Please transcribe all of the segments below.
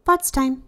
What's time?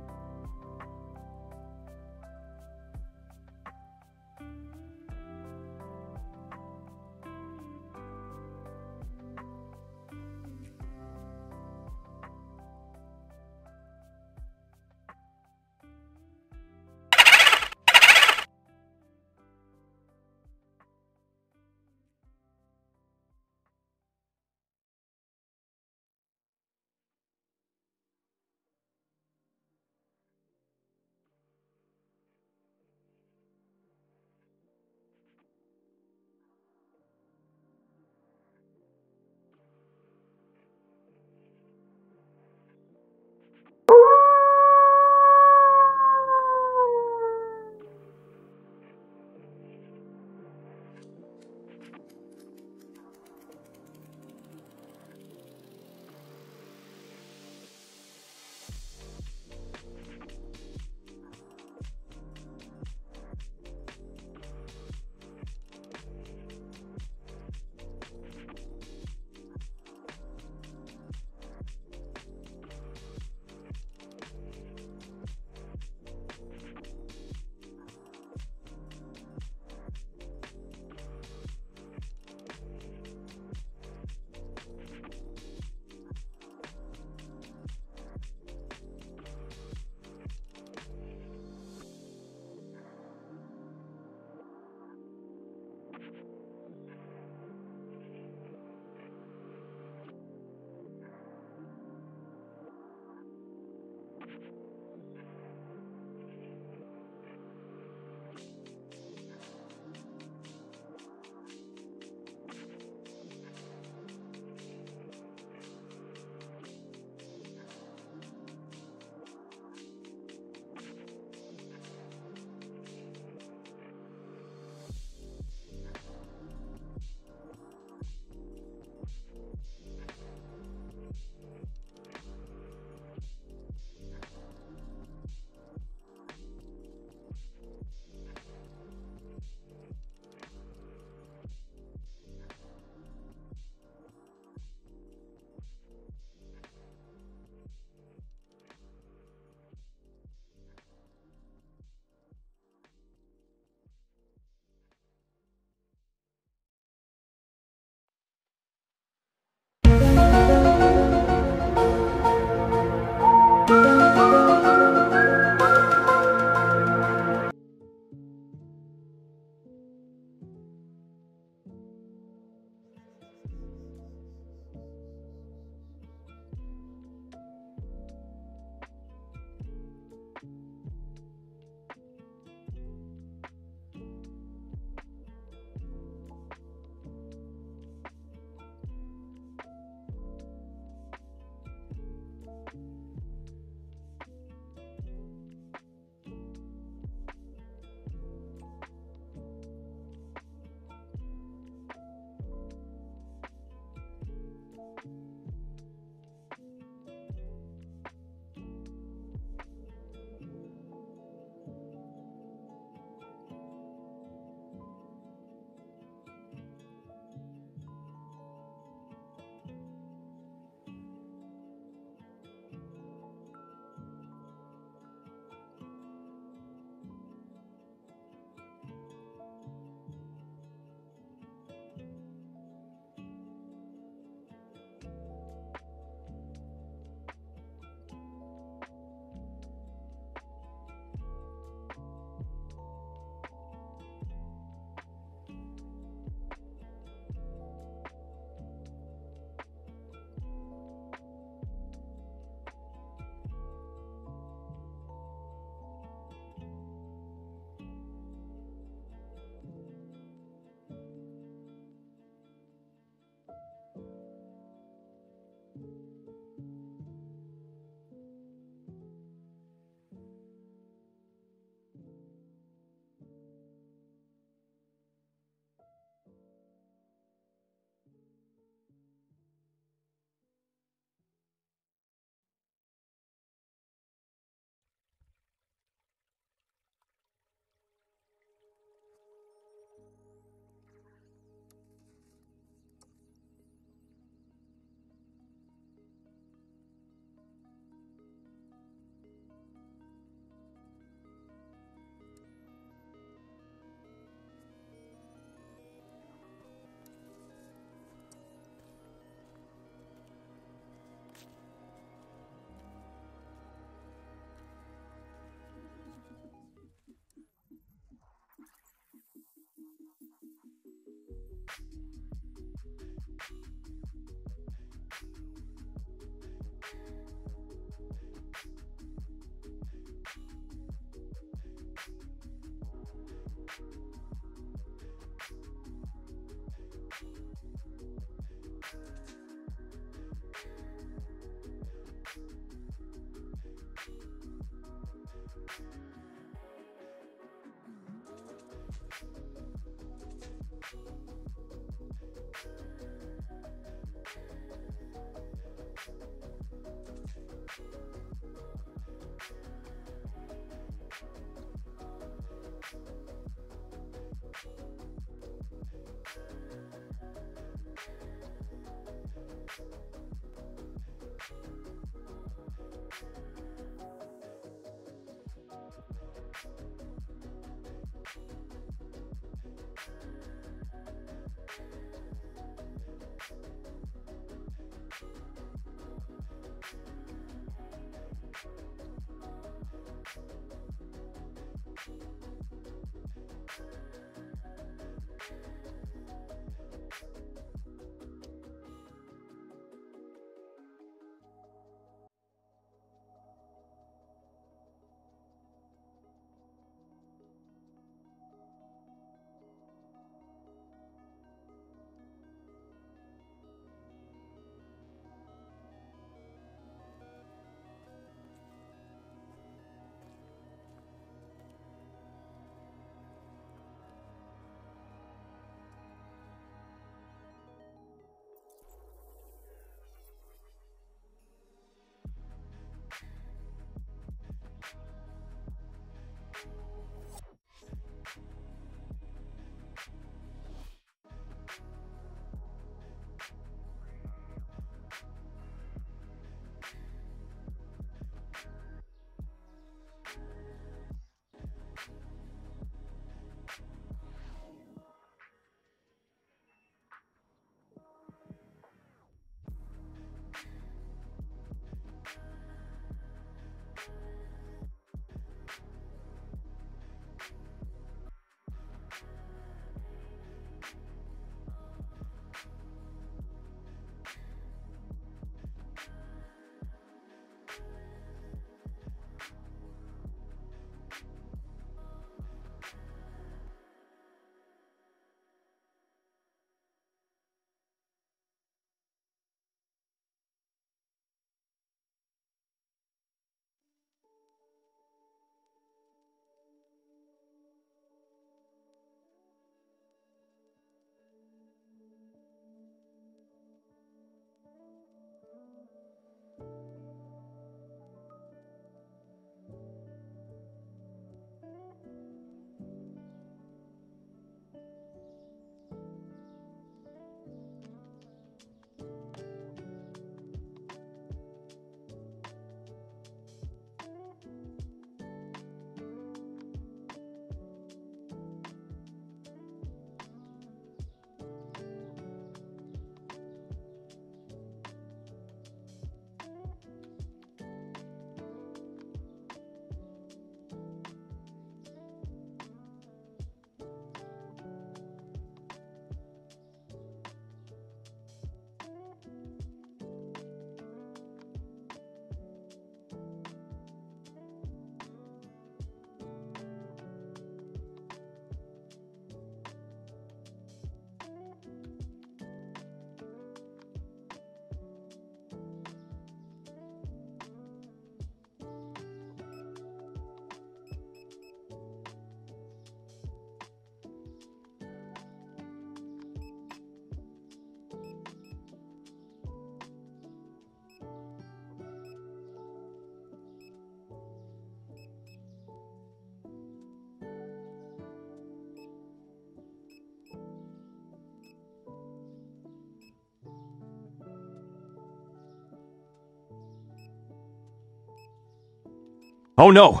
Oh no!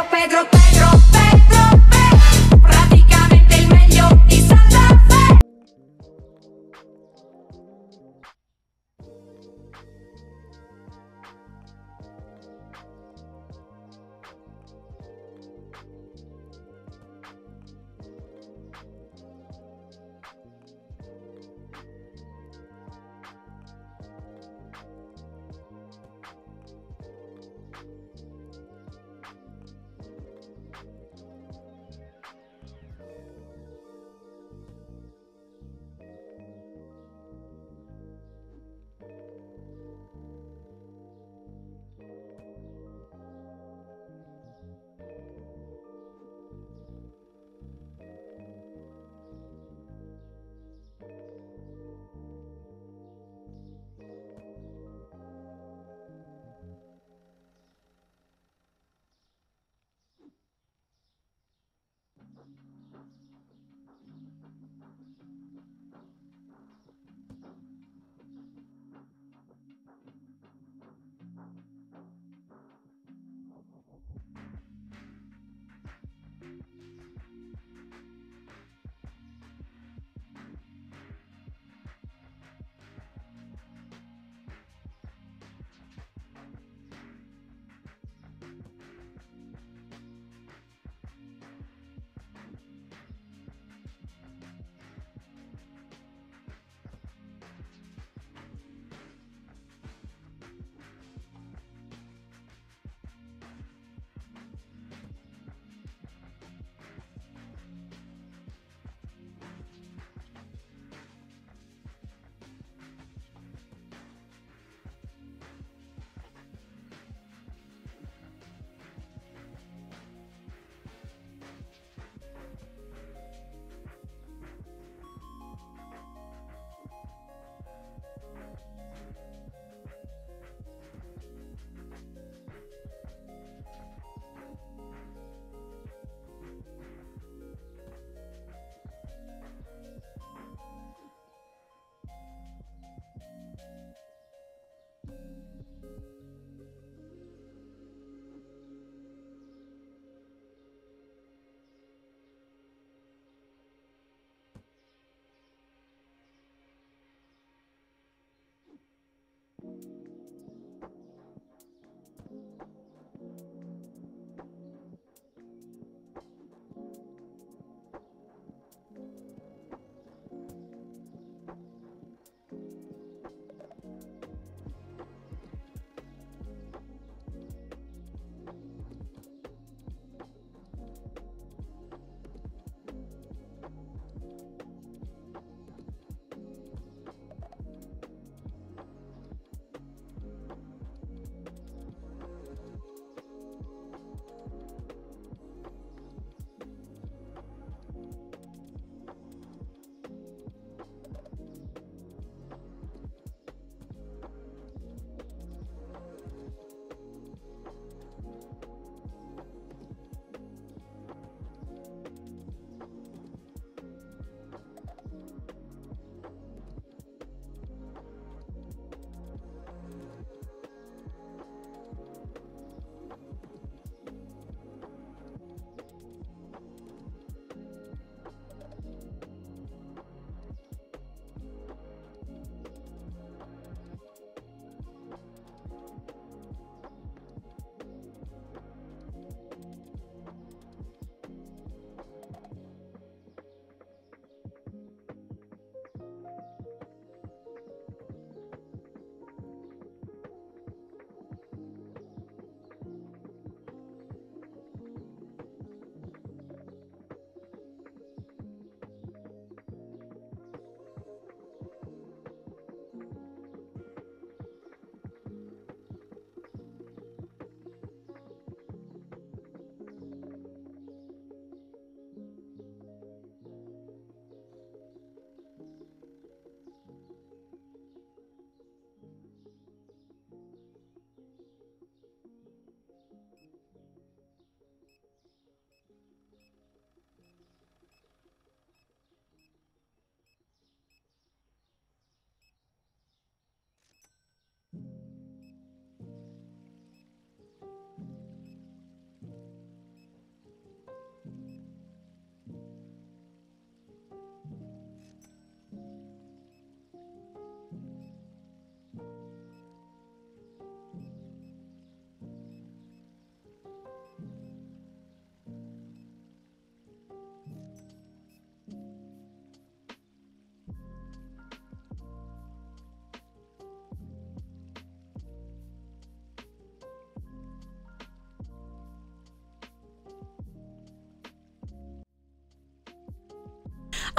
Pedro, praticamente il meglio di Santa Fe.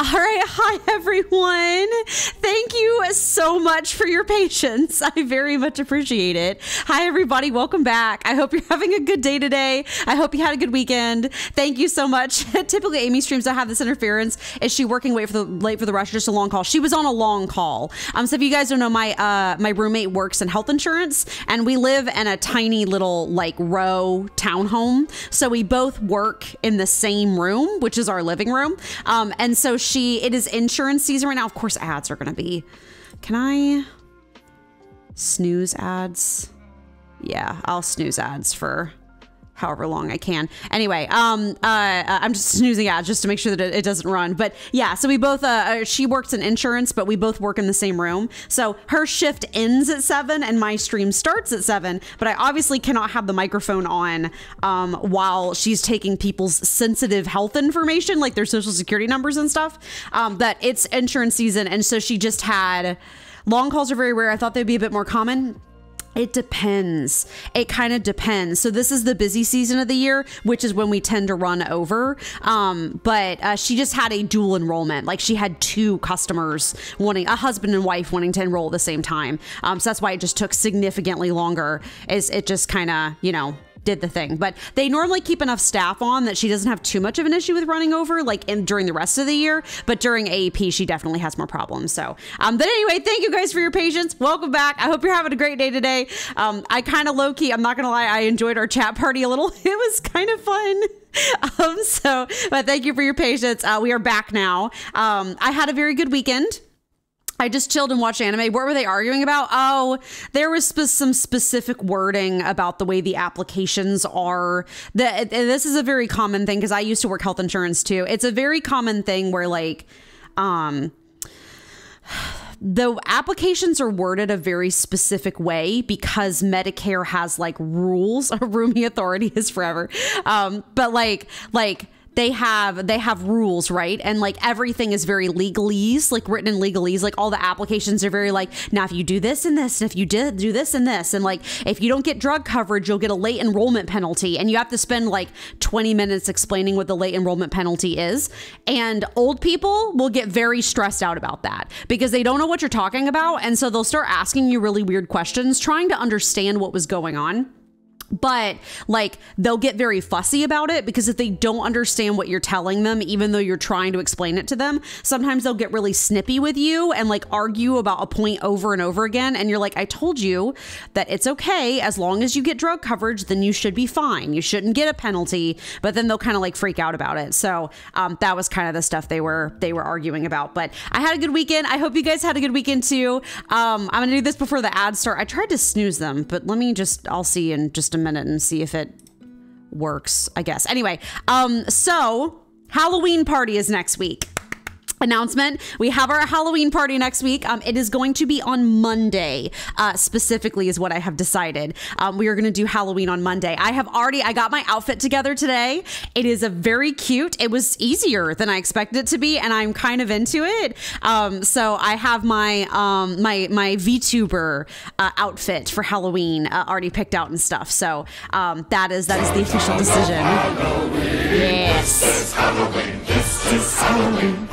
All right. Hi, everyone. Thank you so much for your patience. I very much appreciate it. Hi, everybody. Welcome back. I hope you're having a good day today. I hope you had a good weekend. Thank you so much. Typically, Amy streams don't have this interference. Is she working late for the rush? Just a long call. She was on a long call. So if you guys don't know, my roommate works in health insurance, and we live in a tiny little like row townhome. So we both work in the same room, which is our living room. And so it is insurance season right now. Of course, ads are going to be. Can I snooze ads? Yeah, I'll snooze ads for however long I can. Anyway, I'm just snoozing ads just to make sure that it doesn't run. But yeah, so we both, she works in insurance, but we both work in the same room. So her shift ends at 7 and my stream starts at 7, but I obviously cannot have the microphone on while she's taking people's sensitive health information, like their social security numbers and stuff. But it's insurance season. And so she just had, long calls are very rare. I thought they'd be a bit more common. It depends. It kind of depends. So this is the busy season of the year, which is when we tend to run over. But she just had a dual enrollment. Like she had 2 customers wanting, a husband and wife wanting to enroll at the same time. So that's why it just took significantly longer. It just kind of, did the thing. But they normally keep enough staff on that she doesn't have too much of an issue with running over during the rest of the year. But during AEP, she definitely has more problems. So, but anyway, thank you guys for your patience. Welcome back. I hope you're having a great day today. I kind of low key, I'm not going to lie, I enjoyed our chat party a little. It was kind of fun. But thank you for your patience. We are back now. I had a very good weekend. I just chilled and watched anime. What were they arguing about? Oh, there was some specific wording about the way the applications are. This is a very common thing because I used to work health insurance too. It's a very common thing where the applications are worded a very specific way because Medicare has rules. Roomie authority is forever. But they have rules, right? And everything is very legalese, written in legalese. All the applications are very now if you do this and this, and if you did do this and this, and if you don't get drug coverage, you'll get a late enrollment penalty, and you have to spend 20 minutes explaining what the late enrollment penalty is. And old people will get very stressed out about that because they don't know what you're talking about, and so they'll start asking you really weird questions, trying to understand what was going on. But they'll get very fussy about it because if they don't understand what you're telling them, even though you're trying to explain it to them, sometimes they'll get really snippy with you and argue about a point over and over again. And you're I told you that it's okay. As long as you get drug coverage, then you should be fine. You shouldn't get a penalty, but then they'll kind of freak out about it. So that was kind of the stuff they were arguing about. But I had a good weekend. I hope you guys had a good weekend too. I'm going to do this before the ads start. I tried to snooze them, but I'll see in just a minute and see if it works, I guess. Anyway, so Halloween party is next week. Announcement. We have our Halloween party next week. It is going to be on Monday, specifically is what I have decided. We are going to do Halloween on Monday. I got my outfit together today. It is a very cute. It was easier than I expected it to be, and I'm kind of into it. So I have my VTuber outfit for Halloween already picked out and stuff. So that is the official decision. Yes. This is Halloween. This is Halloween.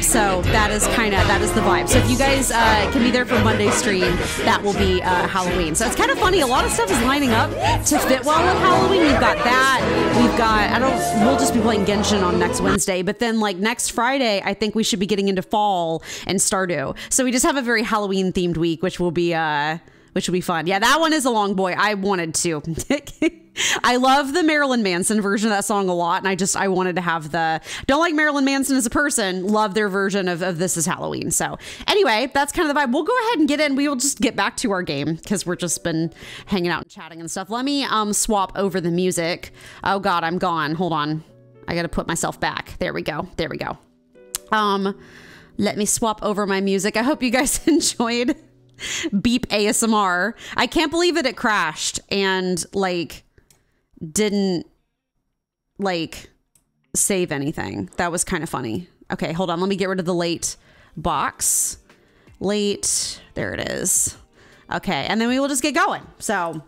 So that is the vibe. So if you guys can be there for Monday's stream, that will be Halloween. So it's kind of funny. A lot of stuff is lining up to fit well with Halloween. We've got that. We'll just be playing Genshin on next Wednesday. But then next Friday, I think we should be getting into fall and Stardew. So we just have a very Halloween themed week, which will be fun. Yeah, that one is a long boy. I wanted to. I love the Marilyn Manson version of that song a lot. And I wanted to have don't like Marilyn Manson as a person, love their version of This Is Halloween. So anyway, that's kind of the vibe. We'll go ahead and get in. We will just get back to our game because we're just been hanging out and chatting and stuff. Let me swap over the music. Oh God, I'm gone. Hold on. I got to put myself back. There we go. Let me swap over my music. I hope you guys enjoyed Beep ASMR. I can't believe that it crashed and didn't save anything. That was kind of funny. Okay, hold on. Let me get rid of the late box. There it is. Okay, and then we will just get going. So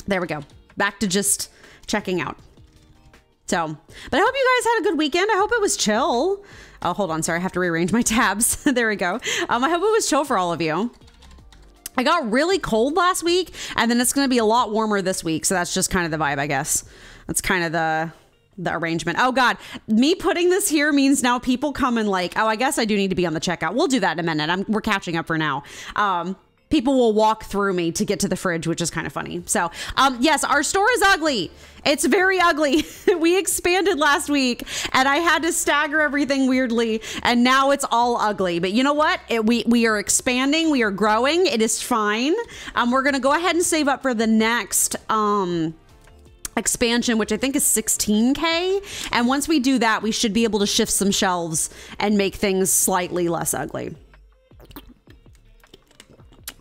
there we go. Back to just checking out. So, but I hope you guys had a good weekend. I hope it was chill. Oh, hold on. Sorry. I have to rearrange my tabs. There we go. I hope it was chill for all of you. I got really cold last week, and then it's going to be a lot warmer this week. So that's just kind of the vibe, I guess. That's kind of the arrangement. Oh God, me putting this here means now people come and like, oh, I guess I do need to be on the checkout. We'll do that in a minute. We're catching up for now. People will walk through me to get to the fridge, which is kind of funny. So, yes, our store is ugly. It's very ugly. We expanded last week and I had to stagger everything weirdly. And now it's all ugly. But you know what? We are expanding. We are growing. It is fine. We're going to go ahead and save up for the next expansion, which I think is 16K. And once we do that, we should be able to shift some shelves and make things slightly less ugly.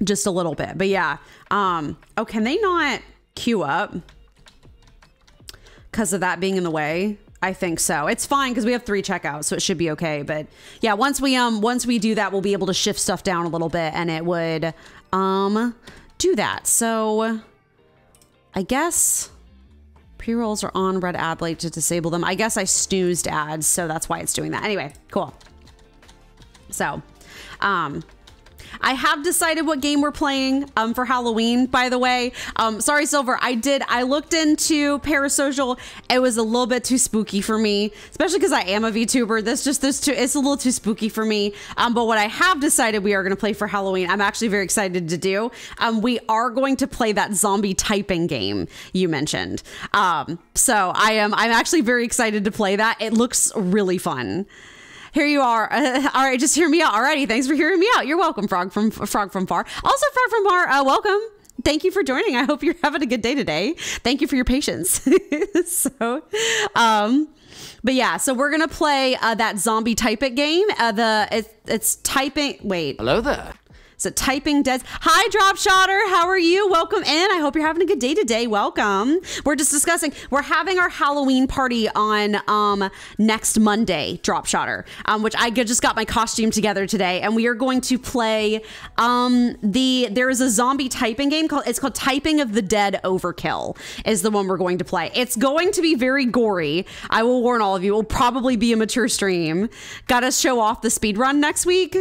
Just a little bit. But yeah. Oh, can they not queue up because of that being in the way? I think so. It's fine because we have 3 checkouts, so it should be okay. But yeah, once we do that, we'll be able to shift stuff down a little bit and it would do that. So I guess pre-rolls are on, red ad light to disable them. I guess I snoozed ads, so that's why it's doing that. Anyway, cool. So I have decided what game we're playing for Halloween, by the way. Sorry, Silver. I looked into Parasocial. It was a little bit too spooky for me, especially because I am a VTuber. It's a little too spooky for me. But what I have decided we are going to play for Halloween, I'm actually very excited to do. We are going to play that zombie typing game you mentioned. So I'm actually very excited to play that. It looks really fun. Here you are. All right, just hear me out already. Thanks for hearing me out. You're welcome, Frog from Far. Also, Frog from Far, welcome. Thank you for joining. I hope you're having a good day today. Thank you for your patience. But yeah, so we're gonna play that zombie type it game. It's typing. Wait. Hello there. So typing dead. Hi, Drop Shotter. How are you? Welcome in. I hope you're having a good day today. Welcome. We're just discussing. We're having our Halloween party on next Monday, Drop Shotter, which I just got my costume together today, and we are going to play. There is a zombie typing game called Typing of the Dead Overkill is the one we're going to play. It's going to be very gory. I will warn all of you. It will probably be a mature stream. Got to show off the speed run next week.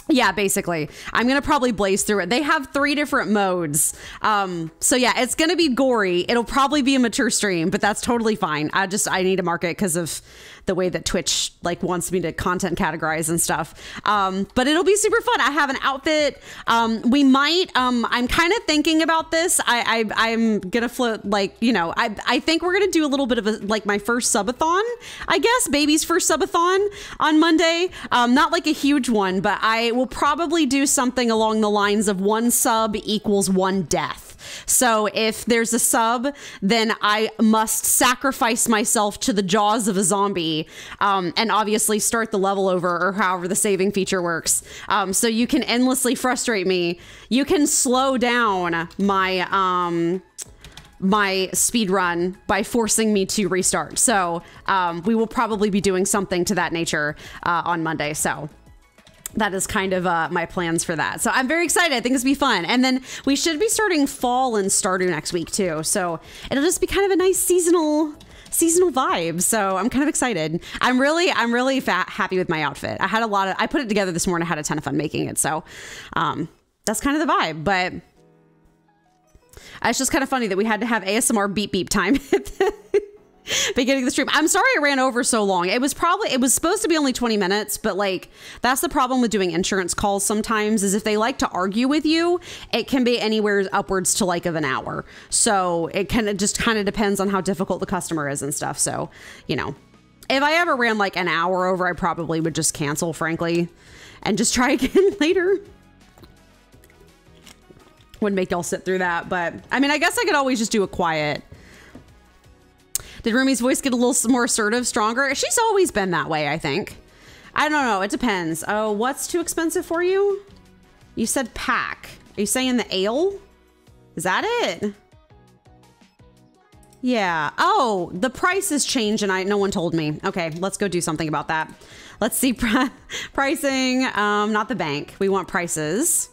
Yeah, basically. I'm going to probably blaze through it. They have 3 different modes. So yeah, it's going to be gory. It'll probably be a mature stream, but that's totally fine. I need to mark it because of the way that Twitch like wants me to content categorize and stuff. But it'll be super fun. I have an outfit. We might, I'm kind of thinking about this. I'm going to float like, you know, I think we're going to do a little bit of my first subathon, I guess, baby's first subathon on Monday. Not like a huge one, but I will probably do something along the lines of 1 sub equals 1 death. So if there's a sub, then I must sacrifice myself to the jaws of a zombie, and obviously start the level over, or however the saving feature works. So you can endlessly frustrate me. You can slow down my my speed run by forcing me to restart. So we will probably be doing something to that nature on Monday. So that is kind of my plans for that. So I'm very excited. I think this will be fun. And then we should be starting fall in Stardew next week too. So it'll just be kind of a nice seasonal vibe. So I'm kind of excited. I'm really happy with my outfit. I put it together this morning. I had a ton of fun making it. So that's kind of the vibe. But it's just kind of funny that we had to have ASMR beep beep time at the beginning of the stream. I'm sorry it ran over so long. It was supposed to be only 20 minutes, but like that's the problem with doing insurance calls sometimes, is if they like to argue with you, it can be anywhere upwards to like of an hour. So it just kind of depends on how difficult the customer is and stuff. So, you know, if I ever ran like an hour over, I probably would just cancel, frankly, and just try again later. Wouldn't make y'all sit through that. But I mean, I guess I could always just do a quiet. Did Rumi's voice get a little more assertive, stronger? She's always been that way, I think. I don't know. It depends. Oh, what's too expensive for you? You said pack. Are you saying the ale? Is that it? Yeah. Oh, the price has changed and no one told me. Okay, let's go do something about that. Let's see pricing. Not the bank. We want prices.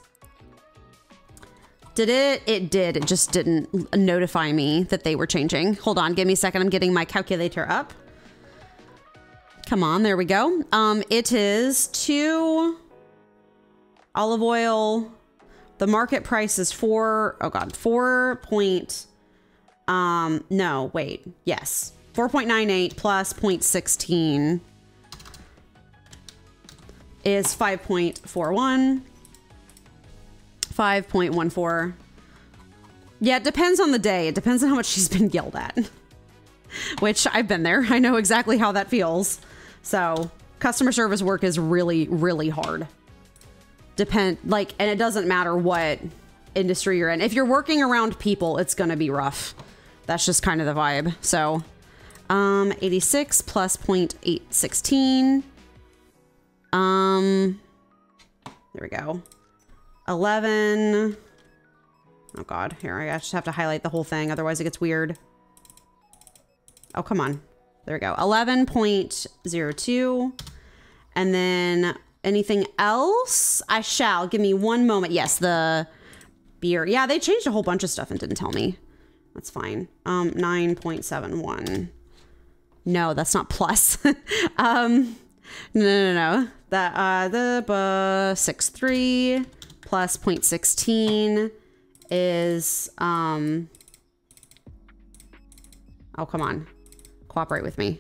Did it? It did. It just didn't notify me that they were changing. Hold on. Give me a second. I'm getting my calculator up. Come on. There we go. It is 2 olive oil. The market price is 4. Oh God. 4 point. No, wait. Yes. 4.98 plus 0.16 is 5.41. 5.14. Yeah, it depends on the day. It depends on how much she's been yelled at. Which I've been there. I know exactly how that feels. So customer service work is really, really hard. And it doesn't matter what industry you're in. If you're working around people, it's gonna be rough. That's just kind of the vibe. So 86 plus 0.816. There we go. 11. Oh God, here, I just have to highlight the whole thing. Otherwise it gets weird. Oh, come on. There we go. 11.02. And then anything else? I shall. Give me one moment. Yes, the beer. Yeah, they changed a whole bunch of stuff and didn't tell me. That's fine. 9.71. No, that's not plus. No. The 6.3 plus 0.16 is oh, come on. Cooperate with me.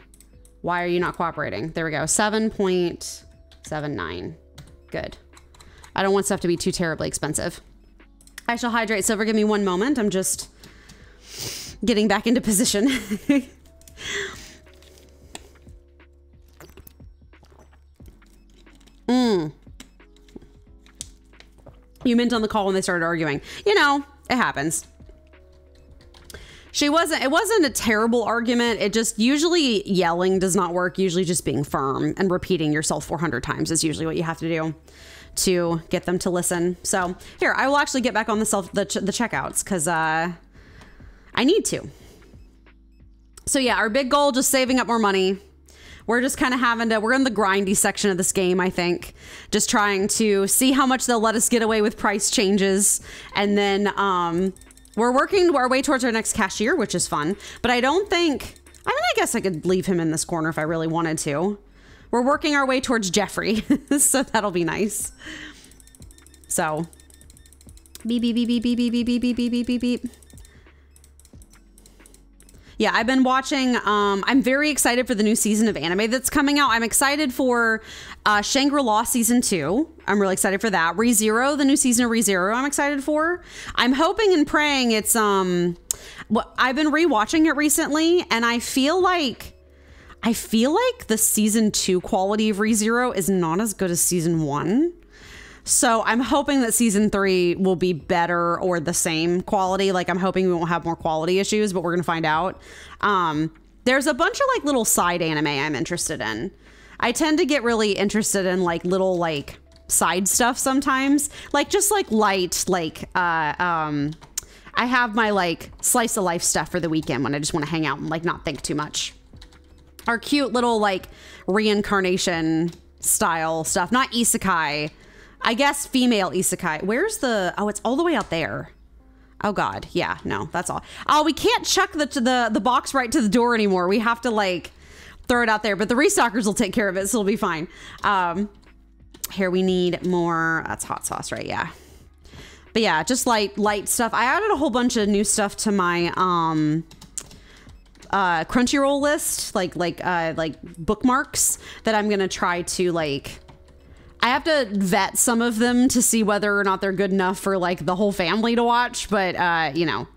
Why are you not cooperating? There we go. 7.79. Good. I don't want stuff to be too terribly expensive. I shall hydrate silver. Give me one moment. I'm just getting back into position. You meant on the call when they started arguing. You know, it happens. It wasn't a terrible argument. It just, usually yelling does not work. Usually just being firm and repeating yourself 400 times is usually what you have to do to get them to listen. So here, I will actually get back on the checkouts because I need to. So yeah, our big goal, just saving up more money. We're just kind of we're in the grindy section of this game, I think. Just trying to see how much they'll let us get away with price changes. And then we're working our way towards our next cashier, which is fun. But I guess I could leave him in this corner if I really wanted to. We're working our way towards Jeffrey. So that'll be nice. So. Beep, beep, beep, beep, beep, beep, beep, beep, beep, beep, beep, beep. Yeah, I've been watching, I'm very excited for the new season of anime that's coming out. I'm excited for Shangri-La Season 2. I'm really excited for that. ReZero, the new season of ReZero, I'm excited for. I'm hoping and praying it's, I've been rewatching it recently, and I feel like the Season 2 quality of ReZero is not as good as Season 1. So I'm hoping that Season 3 will be better or the same quality. Like, I'm hoping we won't have more quality issues, but we're going to find out. There's a bunch of like little side anime I'm interested in. I tend to get really interested in like little like side stuff sometimes. Like just like light, like I have my like slice of life stuff for the weekend when I just want to hang out and like not think too much. Our cute little like reincarnation style stuff, not isekai. I guess female isekai. Where's oh, it's all the way out there. Oh God. Yeah, no, that's all. Oh, we can't chuck the box right to the door anymore. We have to like throw it out there, but the restockers will take care of it. So it'll be fine. Here we need more. That's hot sauce, right? Yeah. But yeah, just light stuff. I added a whole bunch of new stuff to my, Crunchyroll list, like bookmarks that I'm going to try to like, I have to vet some of them to see whether or not they're good enough for like the whole family to watch. But, you know,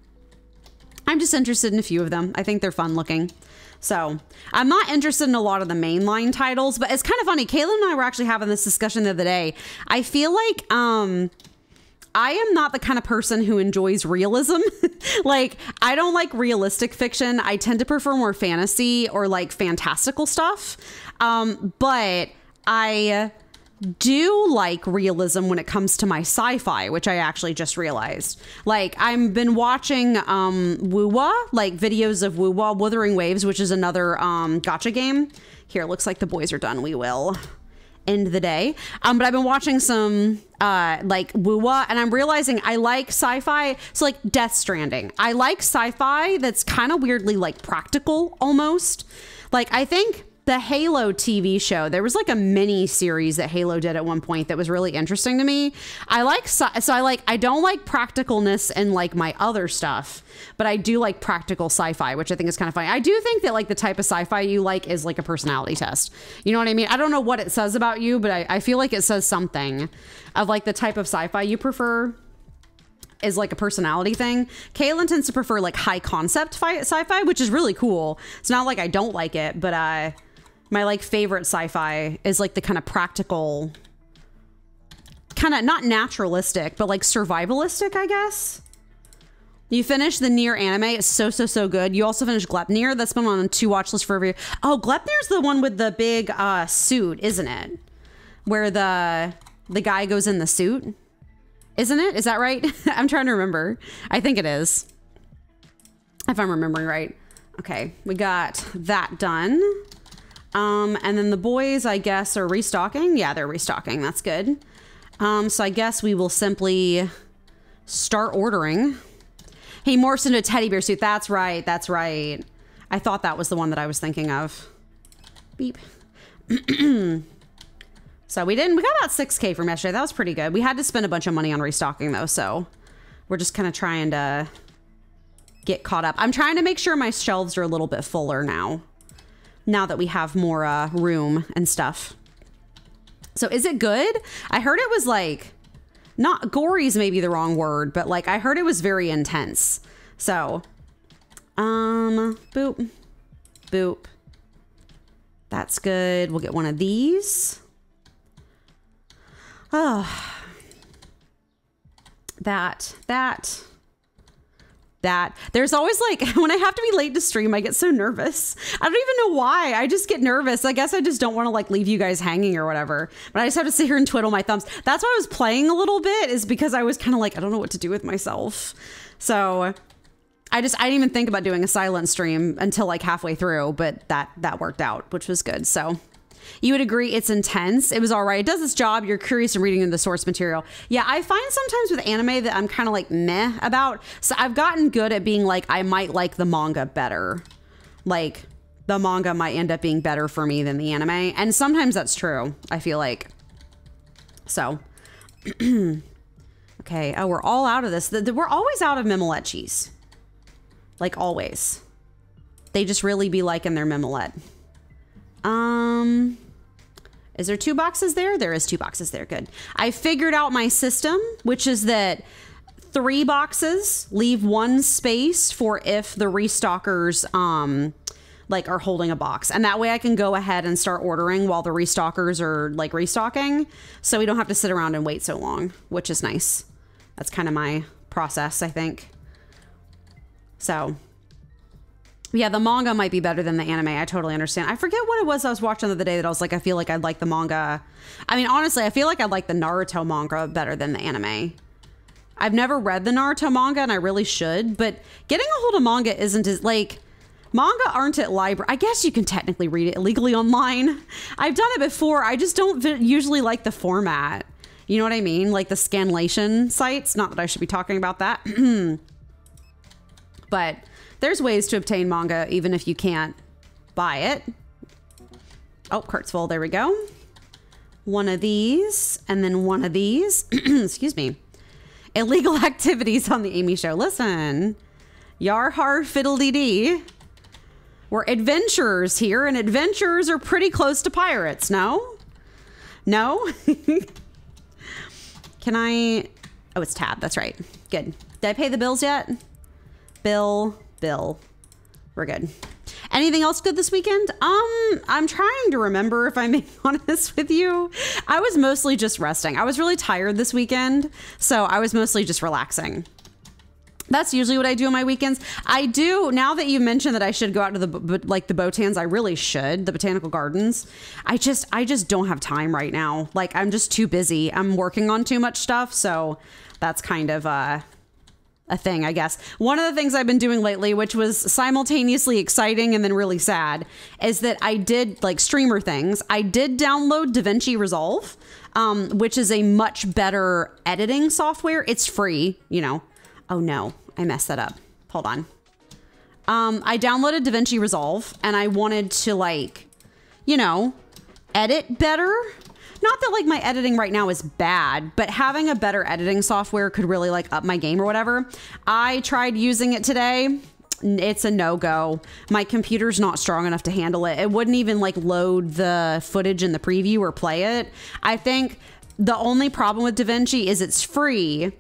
I'm just interested in a few of them. I think they're fun looking. So I'm not interested in a lot of the mainline titles, but it's kind of funny. Caleb and I were actually having this discussion the other day. I feel like, I am not the kind of person who enjoys realism. Like, I don't like realistic fiction. I tend to prefer more fantasy or like fantastical stuff. But I do like realism when it comes to my sci-fi, which I actually just realized. Like, I've been watching Woowa, like videos of Woowa, Wuthering Waves, which is another gacha game. Here, looks like the boys are done. We will end the day. But I've been watching some like woo-wah, and I'm realizing I like sci-fi. So like Death Stranding. I like sci-fi that's kind of weirdly like practical almost. Like I think the Halo TV show, there was like a mini series that Halo did at one point that was really interesting to me. I like, I don't like practicalness in like my other stuff, but I do like practical sci-fi, which I think is kind of funny. I do think that like the type of sci-fi you like is like a personality test. You know what I mean? I don't know what it says about you, but I feel like it says something of like the type of sci-fi you prefer is like a personality thing. Kaylin tends to prefer like high concept sci-fi, which is really cool. It's not like I don't like it, but my like favorite sci-fi is like the kind of practical, kind of not naturalistic, but like survivalistic, I guess. You finished the Nier anime. It's so good. You also finished Gleipnir. That's been on 2 watch lists for every year. Oh, Gleipnir's the one with the big suit, isn't it? Where the guy goes in the suit. Isn't it? Is that right? I'm trying to remember. I think it is. If I'm remembering right. Okay, we got that done. And then the boys, I guess, are restocking. Yeah, they're restocking. That's good. So I guess we will simply start ordering. He morphs into a teddy bear suit. That's right. That's right. I thought that was the one that I was thinking of. Beep. So we got about 6K from yesterday. That was pretty good. We had to spend a bunch of money on restocking though. So we're just kind of trying to get caught up. I'm trying to make sure my shelves are a little bit fuller now that we have more room and stuff. So is it good? I heard it was like, not gory is maybe the wrong word, but like I heard it was very intense. So, boop, boop. That's good. We'll get one of these. Oh, that. There's always like, when I have to be late to stream, I get so nervous. I don't even know why. I just get nervous. I guess I just don't want to like leave you guys hanging or whatever. But I just have to sit here and twiddle my thumbs. That's why I was playing a little bit, is because I was kind of like, I don't know what to do with myself. So I didn't even think about doing a silent stream until like halfway through, but that worked out, which was good. So you would agree it's intense. It was all right. It does its job. You're curious and reading in the source material. Yeah, I find sometimes with anime that I'm kind of like meh about. So I've gotten good at being like, I might like the manga better. Like the manga might end up being better for me than the anime. And sometimes that's true, I feel like. So, okay. Oh, we're all out of this. We're always out of Mimolette. Like always. They just really be liking their Mimolette. Is there 2 boxes there? There is 2 boxes there. Good. I figured out my system, which is that 3 boxes leave 1 space for if the restockers, like are holding a box. And that way I can go ahead and start ordering while the restockers are like restocking. So we don't have to sit around and wait so long, which is nice. That's kind of my process, I think. So yeah, the manga might be better than the anime. I totally understand. I forget what it was I was watching the other day that I was like, I feel like I'd like the manga. I mean, honestly, I feel like I'd like the Naruto manga better than the anime. I've never read the Naruto manga and I really should, but getting a hold of manga isn't as like, manga aren't at library. I guess you can technically read it illegally online. I've done it before. I just don't usually like the format. You know what I mean? Like the scanlation sites. Not that I should be talking about that. But there's ways to obtain manga even if you can't buy it. Oh, cart's full. There we go. One of these and then one of these. Excuse me. Illegal activities on the Amy Show. Listen, yar har fiddle-dee dee. We're adventurers here, and adventurers are pretty close to pirates. No? No? Can I? Oh, it's tab. That's right. Good. Did I pay the bills yet? Bill. We're good. Anything else good this weekend? I'm trying to remember, if I'm being honest with you. I was mostly just resting. I was really tired this weekend, so I was mostly just relaxing. That's usually what I do on my weekends. I do, now that you mentioned that I should go out to the Botans, I really should, the botanical gardens. I just don't have time right now. Like, I'm just too busy. I'm working on too much stuff, so that's kind of a thing, I guess. One of the things I've been doing lately, which was simultaneously exciting and then really sad, is that I did like streamer things. I did download DaVinci Resolve, which is a much better editing software. It's free, you know. Oh no, I messed that up. Hold on. I downloaded DaVinci Resolve and I wanted to like, you know, edit better. Not that like my editing right now is bad, but having a better editing software could really like up my game or whatever. I tried using it today. It's a no-go. My computer's not strong enough to handle it. It wouldn't even like load the footage in the preview or play it. I think the only problem with DaVinci is it's free,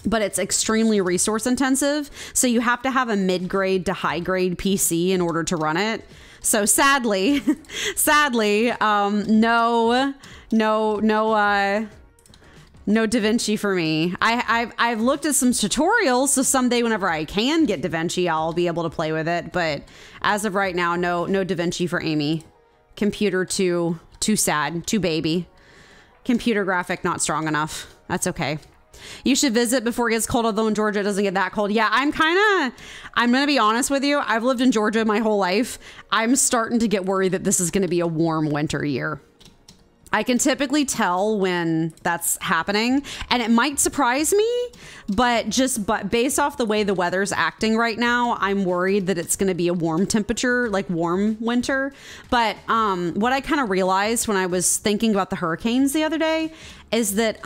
but it's extremely resource intensive. So you have to have a mid-grade to high-grade PC in order to run it. So sadly, no DaVinci for me. I've looked at some tutorials, so someday whenever I can get DaVinci, I'll be able to play with it. But as of right now, no DaVinci for Amy. Computer too sad, too baby. Computer graphic not strong enough. That's okay. You should visit before it gets cold, although in Georgia it doesn't get that cold. Yeah, I'm going to be honest with you. I've lived in Georgia my whole life. I'm starting to get worried that this is going to be a warm winter year. I can typically tell when that's happening, and it might surprise me, but based off the way the weather's acting right now, I'm worried that it's going to be a warm temperature, like warm winter. But what I kind of realized when I was thinking about the hurricanes the other day is that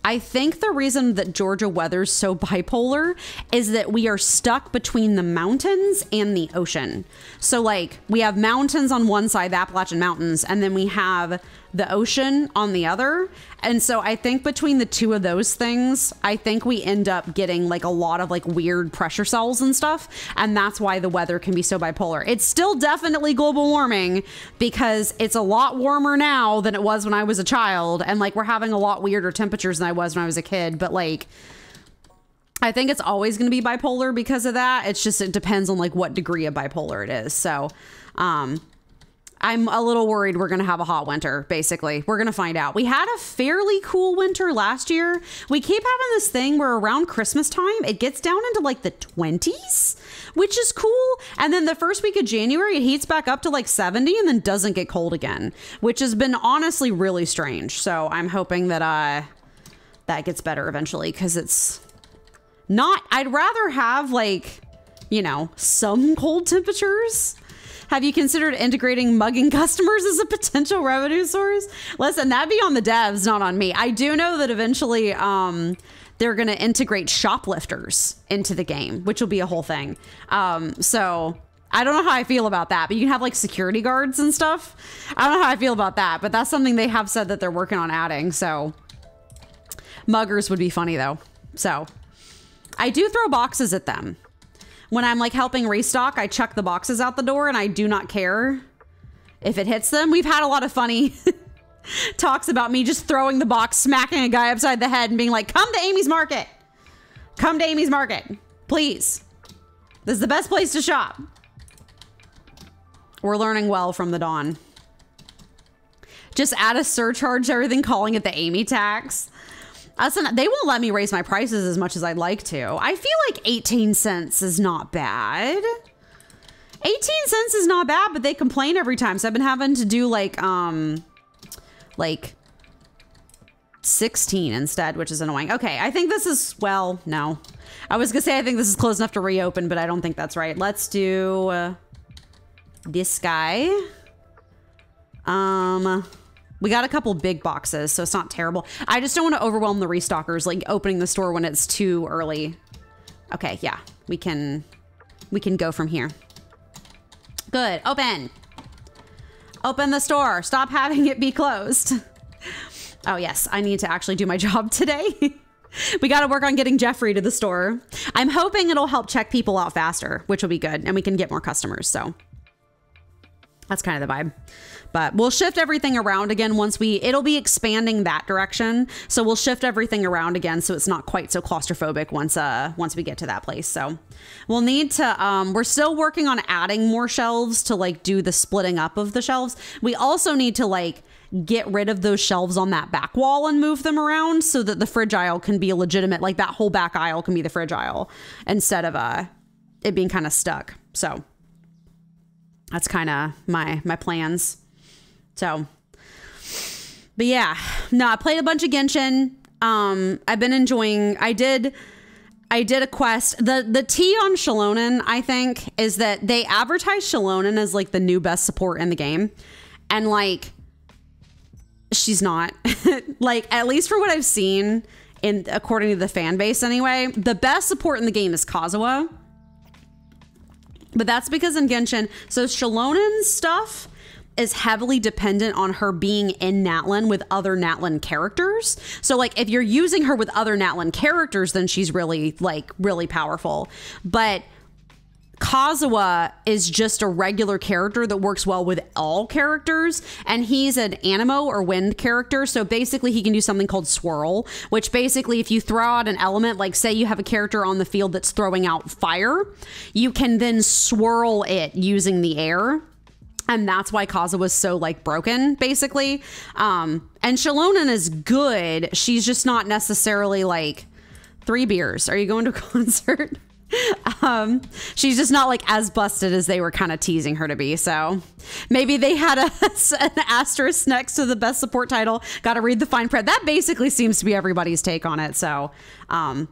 I think the reason that Georgia weather's so bipolar is that we are stuck between the mountains and the ocean. So like we have mountains on one side, the Appalachian Mountains, and then we have the ocean on the other. And so I think between the two of those things, I think we end up getting like a lot of like weird pressure cells and stuff. And that's why the weather can be so bipolar. It's still definitely global warming because it's a lot warmer now than it was when I was a child. And like we're having a lot weirder temperatures than I was when I was a kid. But like, I think it's always going to be bipolar because of that. It's just, it depends on like what degree of bipolar it is. So, I'm a little worried we're going to have a hot winter, basically. We're going to find out. We had a fairly cool winter last year. We keep having this thing where around Christmas time, it gets down into like the 20s, which is cool. And then the first week of January, it heats back up to like 70 and then doesn't get cold again, which has been honestly really strange. So I'm hoping that that gets better eventually because it's not, I'd rather have like, you know, some cold temperatures. Have you considered integrating mugging customers as a potential revenue source? Listen, that'd be on the devs, not on me. I do know that eventually they're going to integrate shoplifters into the game, which will be a whole thing. So I don't know how I feel about that, but you can have like security guards and stuff. I don't know how I feel about that, but that's something they have said that they're working on adding. So muggers would be funny though. So I do throw boxes at them. When I'm like helping restock, I chuck the boxes out the door and I do not care if it hits them. We've had a lot of funny talks about me just throwing the box, smacking a guy upside the head and being like, come to Amy's Market. Come to Amy's Market, please. This is the best place to shop. We're learning well from the Dawn. Just add a surcharge to everything, calling it the Amy tax. They won't let me raise my prices as much as I'd like to. I feel like 18 cents is not bad. 18 cents is not bad, but they complain every time. So I've been having to do like 16 instead, which is annoying. Okay, I think this is, well, no. I was gonna say I think this is close enough to reopen, but I don't think that's right. Let's do this guy. We got a couple big boxes, so it's not terrible. I just don't want to overwhelm the restockers, like opening the store when it's too early. Okay, yeah, we can go from here. Good, open. Open the store. Stop having it be closed. Oh yes, I need to actually do my job today. We got to work on getting Jeffrey to the store. I'm hoping it'll help check people out faster, which will be good, and we can get more customers, so. That's kind of the vibe. But we'll shift everything around again once it'll be expanding that direction. So we'll shift everything around again so it's not quite so claustrophobic once we get to that place. So we'll need to, we're still working on adding more shelves to like do the splitting up of the shelves. We also need to like get rid of those shelves on that back wall and move them around so that the fridge aisle can be a legitimate, like that whole back aisle can be the fridge aisle instead of it being kind of stuck. So that's kind of my plans. So, but yeah, no, I played a bunch of Genshin. I've been enjoying, I did a quest. The tea on Shallonen, I think, is that they advertise Shallonen as like the new best support in the game. And like, she's not. Like, at least for what I've seen, according to the fan base anyway, the best support in the game is Kazuha. But that's because in Genshin, so Shallonen's stuff is heavily dependent on her being in Natlan with other Natlan characters. So like if you're using her with other Natlan characters, then she's really powerful. But Kazuha is just a regular character that works well with all characters, and he's an Anemo or wind character. So basically he can do something called swirl, which basically if you throw out an element, like say you have a character on the field that's throwing out fire, you can then swirl it using the air. And that's why Kazuha was so like broken, basically. And Shallonen is good. She's just not necessarily like 3 beers. Are you going to a concert? She's just not like as busted as they were kind of teasing her to be. So maybe they had an asterisk next to the best support title. Got to read the fine print. That basically seems to be everybody's take on it. So I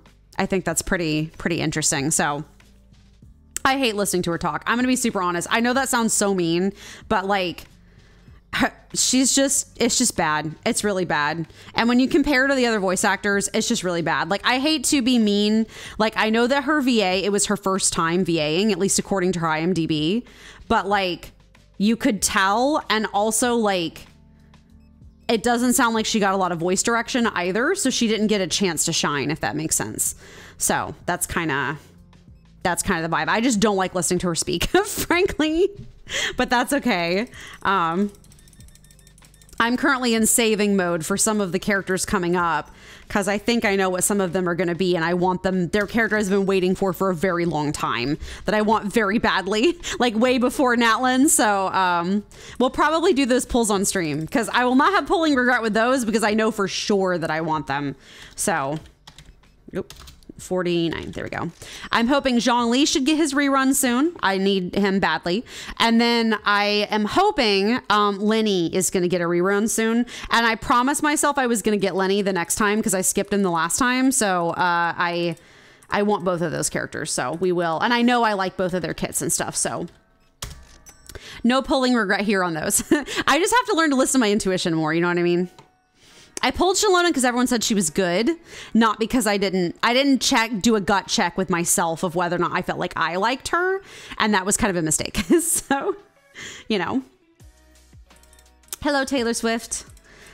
think that's pretty interesting. So I hate listening to her talk. I'm going to be super honest. I know that sounds so mean, but like it's just bad. It's really bad. And when you compare to the other voice actors, it's just really bad. Like, I hate to be mean. Like, I know that her VA, it was her first time VAing, at least according to her IMDb, but like you could tell. And also like, it doesn't sound like she got a lot of voice direction either. So she didn't get a chance to shine, if that makes sense. So that's kind of the vibe. I just don't like listening to her speak, frankly, but that's okay. I'm currently in saving mode for some of the characters coming up because I think I know what some of them are going to be, and I want them, their characters I've been waiting for a very long time that I want very badly, like way before Natlan. So we'll probably do those pulls on stream because I will not have pulling regret with those because I know for sure that I want them. So, nope. 49. There we go. I'm hoping Zhongli should get his rerun soon. I need him badly. And then I am hoping Lenny is going to get a rerun soon. And I promised myself I was going to get Lenny the next time because I skipped him the last time. So I want both of those characters. So we will. And I know I like both of their kits and stuff. So no pulling regret here on those. I just have to learn to listen to my intuition more. You know what I mean? I pulled Shallonen because everyone said she was good, not because I didn't do a gut check with myself of whether or not I felt like I liked her. And that was kind of a mistake. So, you know. Hello, Taylor Swift.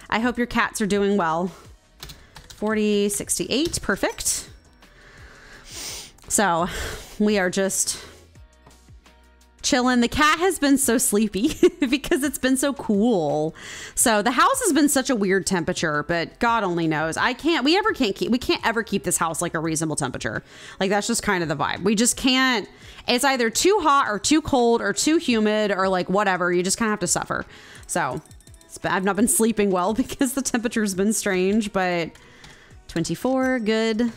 I hope your cats are doing well. 4068. Perfect. So we are just chilling. The cat has been so sleepy because it's been so cool. So the house has been such a weird temperature, but God only knows. We can't ever keep this house like a reasonable temperature. Like that's just kind of the vibe. We just can't. It's either too hot or too cold or too humid or like whatever. You just kind of have to suffer. So I've not been sleeping well because the temperature's been strange, but 24, good.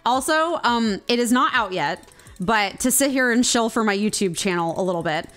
Also, it is not out yet, but to sit here and chill for my YouTube channel a little bit.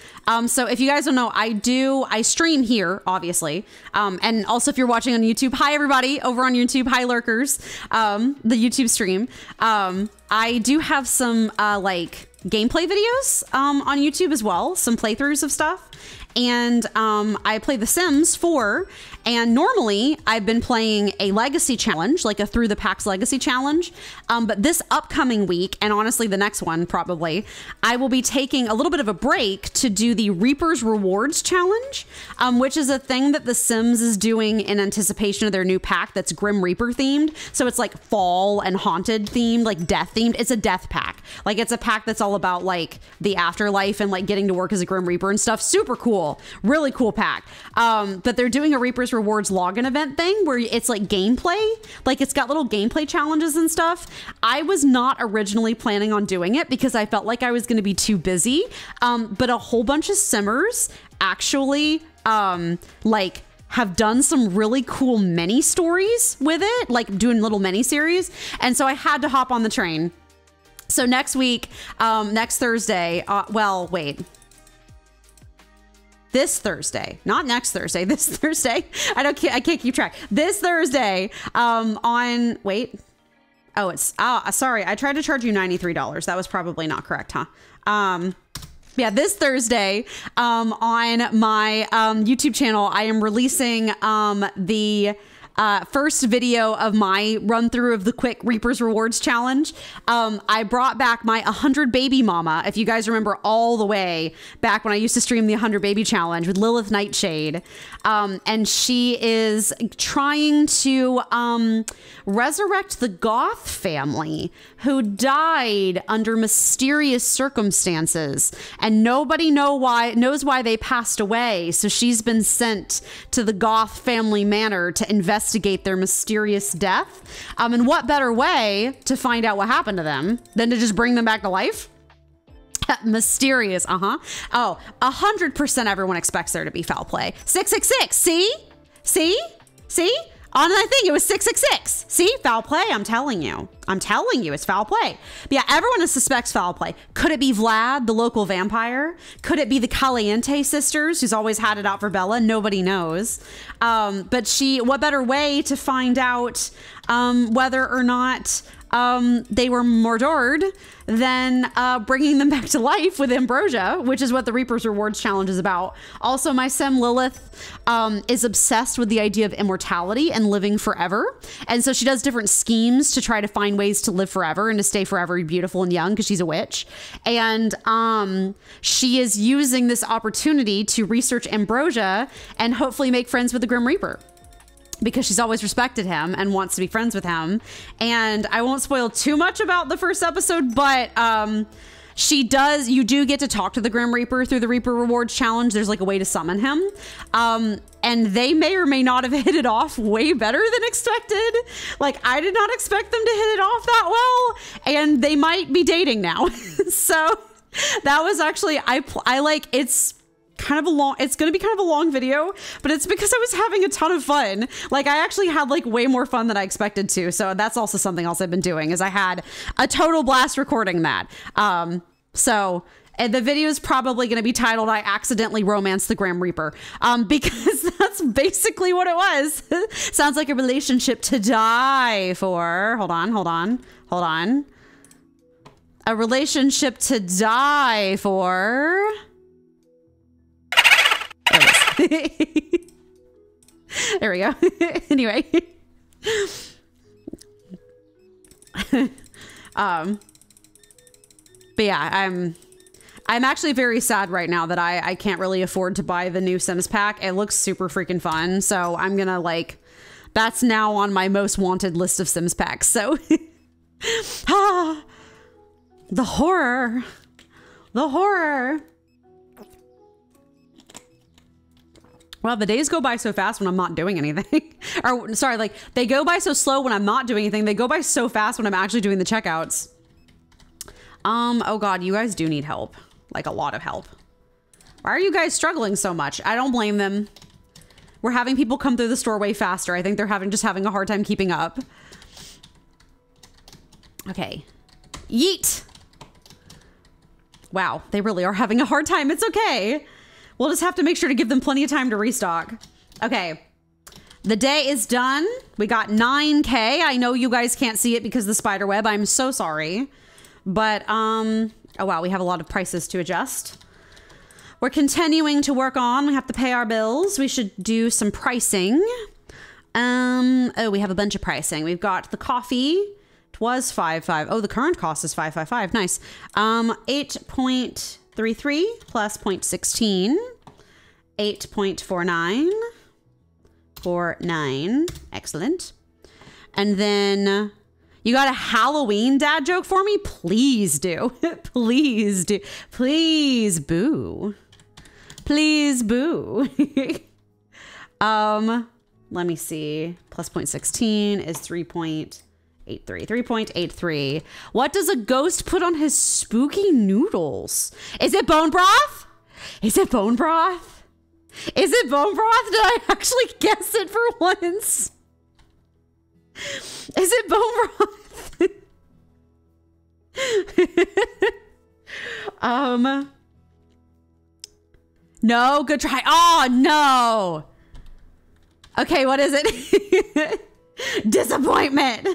So if you guys don't know, I stream here, obviously. And also if you're watching on YouTube, hi everybody over on YouTube, hi lurkers, the YouTube stream. I do have some like gameplay videos on YouTube as well, some playthroughs of stuff. And I play The Sims 4, and normally I've been playing a legacy challenge, like a Through the Packs legacy challenge. But this upcoming week, and honestly the next one probably, I will be taking a little bit of a break to do the Reaper's Rewards challenge, which is a thing that The Sims is doing in anticipation of their new pack that's Grim Reaper themed. So it's like fall and haunted themed, like death themed. It's a death pack. Like it's a pack that's all about like the afterlife and like getting to work as a Grim Reaper and stuff. Super cool. cool. Really cool pack. But they're doing a Reaper's Rewards login event thing where it's like gameplay. Like it's got little gameplay challenges and stuff. I was not originally planning on doing it because I felt like I was going to be too busy. But a whole bunch of simmers actually like have done some really cool mini stories with it, like doing little mini series. And so I had to hop on the train. So next week, next Thursday, well, wait. This Thursday, not next Thursday, this Thursday. I can't keep track. This Thursday, wait. Oh, it's, sorry. I tried to charge you $93. That was probably not correct, huh? Yeah, this Thursday on my YouTube channel, I am releasing the first video of my run through of the quick Reaper's Rewards challenge. I brought back my 100 baby mama. If you guys remember all the way back when I used to stream the 100 baby challenge with Lilith Nightshade. And she is trying to resurrect the Goth family who died under mysterious circumstances, and nobody knows why they passed away. So she's been sent to the Goth family manor to investigate their mysterious death. And what better way to find out what happened to them than to just bring them back to life? Mysterious. Oh, 100% everyone expects there to be foul play. 666. See? On I think it was 666. See, foul play. I'm telling you, it's foul play. But yeah, everyone suspects foul play. Could it be Vlad, the local vampire? Could it be the Caliente sisters, who's always had it out for Bella? Nobody knows. But what better way to find out whether or not they were murdered than bringing them back to life with ambrosia, which is what the Reaper's Rewards challenge is about. Also, my sim Lilith is obsessed with the idea of immortality and living forever. And so she does different schemes to try to find ways to live forever and to stay forever beautiful and young because she's a witch. And she is using this opportunity to research ambrosia and hopefully make friends with the Grim Reaper, because she's always respected him and wants to be friends with him. And I won't spoil too much about the first episode, but you do get to talk to the Grim Reaper through the Reaper Rewards challenge. There's like a way to summon him. And they may or may not have hit it off way better than expected. Like, I did not expect them to hit it off that well, and they might be dating now. So that was actually, I like, it's going to be kind of a long video, but it's because I was having a ton of fun. Like, I actually had like way more fun than I expected to. So that's also something else I've been doing, is I had a total blast recording that. And the video is probably going to be titled "I Accidentally Romanced the Grim Reaper," because that's basically what it was. Sounds like a relationship to die for. Hold on. A relationship to die for. There we go. Anyway. But yeah, I'm actually very sad right now that I can't really afford to buy the new Sims pack. It looks super freaking fun. So I'm gonna that's now on my most wanted list of Sims packs. So the horror. Well, the days go by so fast when I'm not doing anything. Or sorry, like they go by so slow when I'm not doing anything. They go by so fast when I'm actually doing the checkouts. Oh God, you guys do need help. Like a lot of help. Why are you guys struggling so much? I don't blame them. We're having people come through the store way faster. I think they're just having a hard time keeping up. Okay. Yeet. Wow, they really are having a hard time. It's okay. We'll just have to make sure to give them plenty of time to restock. Okay. The day is done. We got 9K. I know you guys can't see it because of the spider web. I'm so sorry. But, oh wow, we have a lot of prices to adjust. We're continuing to work on. We have to pay our bills. We should do some pricing. Oh, we have a bunch of pricing. We've got the coffee. It was $5.5. Oh, the current cost is $5.55. Nice. 8.33 plus 0.16. 8.49. 49. Excellent. And then you got a Halloween dad joke for me? Please do. Please do. Please, boo. Please, boo. Let me see. Plus 0.16 is 3.83. 3.83. What does a ghost put on his spooky noodles? Is it bone broth? Is it bone broth? Is it bone broth? Did I actually guess it for once? Is it bone broth? No, good try. Oh, no. Okay, what is it? Disappointment.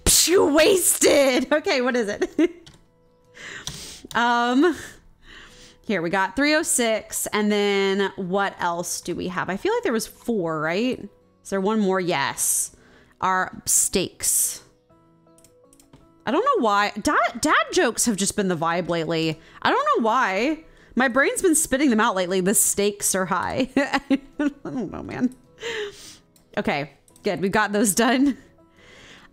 Phew, wasted. Okay, what is it? Here we got 306, and then what else do we have? I feel like there was 4, right? Is there one more? Yes. Our steaks. I don't know why. Dad jokes have just been the vibe lately. I don't know why. My brain's been spitting them out lately. The stakes are high. I don't know, man. Okay, good. We've got those done.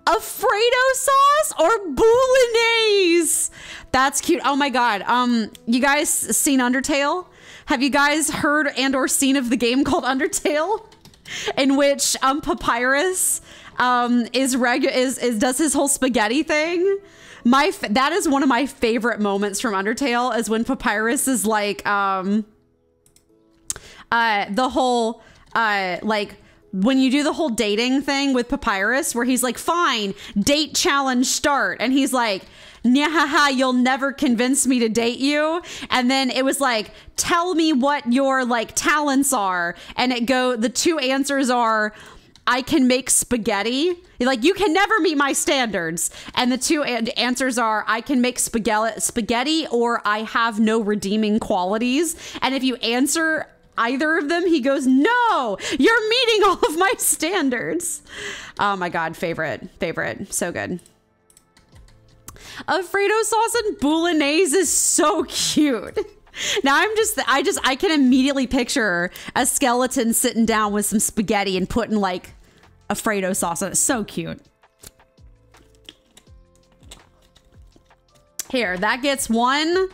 Alfredo sauce or bolognese? That's cute. Oh my God. You guys seen Undertale? Have you guys heard and or seen of the game called Undertale? In which Papyrus does his whole spaghetti thing. That is one of my favorite moments from Undertale, is when Papyrus is like the whole like when you do the whole dating thing with Papyrus, where he's like, fine, date challenge start, and he's like, nyahaha, you'll never convince me to date you. And then it was like, tell me what your like talents are, and the 2 answers are, I can make spaghetti. Like, you can never meet my standards. And the 2 answers are, I can make spaghetti, or I have no redeeming qualities. And if you answer either of them, he goes, no, you're meeting all of my standards. Oh my God, favorite. So good. Alfredo sauce and bolognese is so cute. Now I can immediately picture a skeleton sitting down with some spaghetti and putting like Alfredo sauce on it. So cute. Here, that gets 1.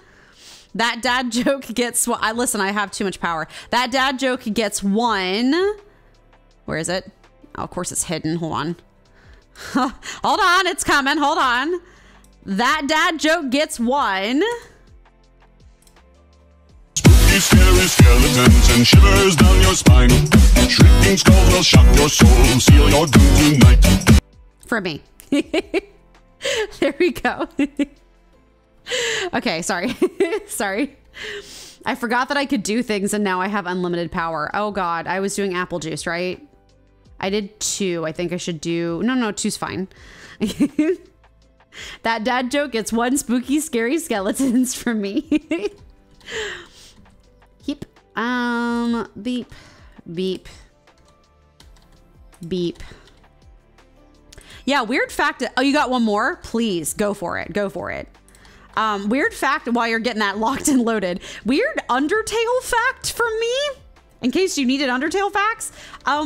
That dad joke gets one. Listen, I have too much power. That dad joke gets 1. Where is it? Oh, of course it's hidden. Hold on. Hold on, it's coming. Hold on. That dad joke gets 1. Spooky, scary skeletons and shivers down your spine. Shrieking skulls will shock your soul, seal your doom tonight. For me. There we go. Okay, sorry. Sorry. I forgot that I could do things and now I have unlimited power. Oh God, I was doing apple juice, right? I did 2. I think I should do... No, 2's fine. That dad joke gets 1 spooky, scary skeletons from me. Heap. Beep. Beep. Beep. Yeah, weird fact. Oh, you got one more? Please, go for it. Go for it. Weird fact while you're getting that locked and loaded. Weird Undertale fact from me, in case you needed Undertale facts.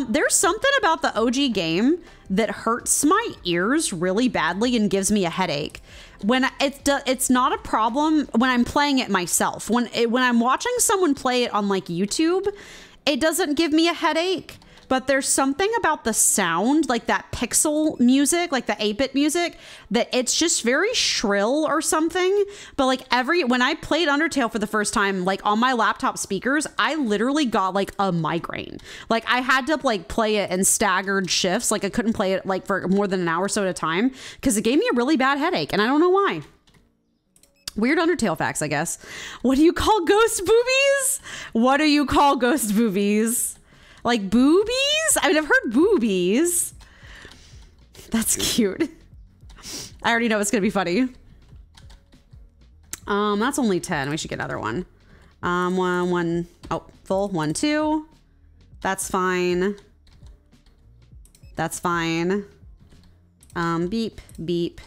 There's something about the OG game that hurts my ears really badly and gives me a headache. When it's not a problem when I'm playing it myself. When I'm watching someone play it on like YouTube, it doesn't give me a headache. But there's something about the sound, like that pixel music, like the 8-bit music, that it's just very shrill or something. But like when I played Undertale for the first time, like on my laptop speakers, I literally got like a migraine. Like I had to like play it in staggered shifts. Like I couldn't play it like for more than an hour or so at a time because it gave me a really bad headache. And I don't know why. Weird Undertale facts, I guess. What do you call ghost boobies? What do you call ghost boobies? Like boobies? I mean, I've heard boobies. That's cute. I already know it's gonna be funny. That's only 10. We should get another one. One. Oh, full. 1, 2. That's fine. That's fine. Beep, beep.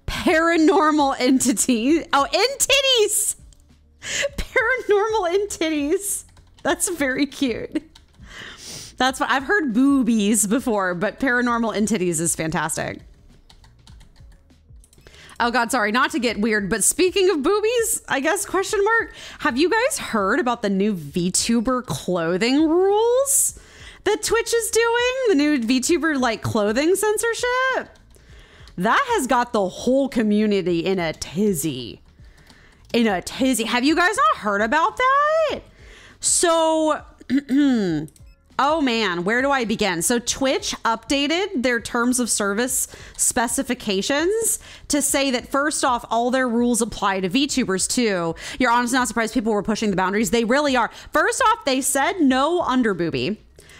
Paranormal entity. Oh, entities. Paranormal entities. That's very cute. That's what I've heard boobies before, but paranormal entities is fantastic. Oh God, sorry, not to get weird, but speaking of boobies, I guess, question mark, have you guys heard about the new VTuber clothing rules that Twitch is doing? The new VTuber like clothing censorship? That has got the whole community in a tizzy. In a tizzy. Have you guys not heard about that? So, oh man, where do I begin? So Twitch updated their terms of service specifications to say that first off, all their rules apply to VTubers too. You're honestly not surprised people were pushing the boundaries. They really are. First off, they said no underboobie,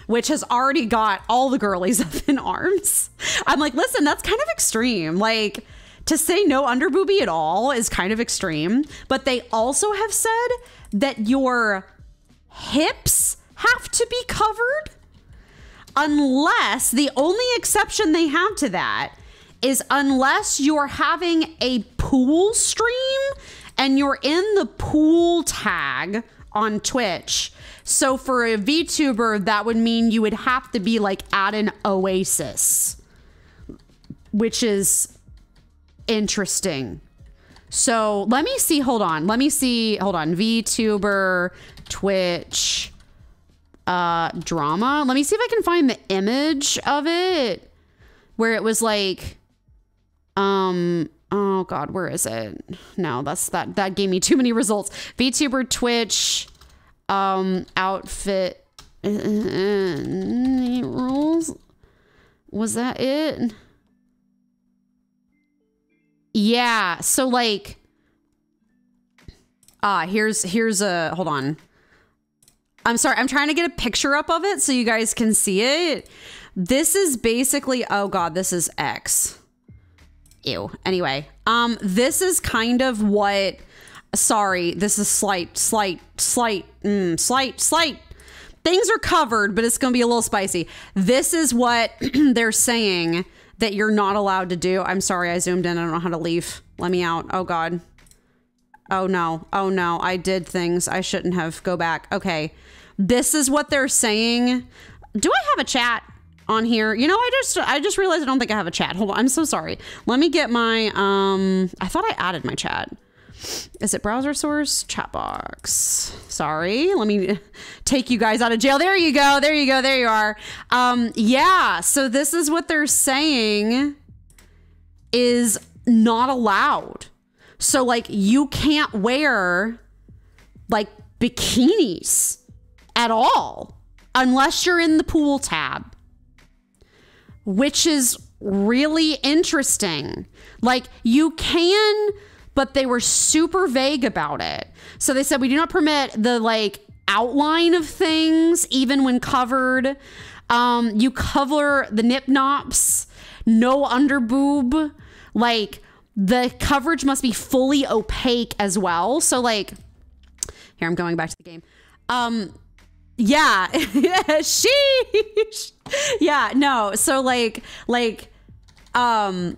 which has already got all the girlies up in arms. I'm like, listen, that's kind of extreme. Like, to say no underboobie at all is kind of extreme. But they also have said that your hips have to be covered, unless the only exception they have to that is unless you're having a pool stream and you're in the pool tag on Twitch. So for a VTuber, that would mean you would have to be like at an oasis, which is interesting. So let me see. Hold on. VTuber Twitch drama. Let me see if I can find the image of it where it was like, oh God, where is it? No, that gave me too many results. VTuber Twitch outfit rules. Was that it? Yeah. So like, here's a, hold on. I'm sorry. I'm trying to get a picture up of it so you guys can see it. This is basically, oh God, this is X. Ew. Anyway, this is kind of what, sorry, this is slight. Things are covered, but it's going to be a little spicy. This is what they're saying that you're not allowed to do. I'm sorry, I zoomed in. I don't know how to leave. Let me out. Oh God. Oh no. Oh no. I did things I shouldn't have. Go back. Okay. This is what they're saying. Do I have a chat on here? You know, I just realized I don't think I have a chat. Hold on. I'm so sorry. Let me get my, I thought I added my chat. Is it browser source? Chat box. Sorry. Let me take you guys out of jail. There you go. There you go. There you are. Yeah. So this is what they're saying is not allowed. So like you can't wear like bikinis at all unless you're in the pool tab, which is really interesting. Like you can, but they were super vague about it. So they said, we do not permit the like outline of things, even when covered. You cover the nip nops, no under boob. Like the coverage must be fully opaque as well. So like, here, I'm going back to the game. Yeah, sheesh. Yeah, no. So like,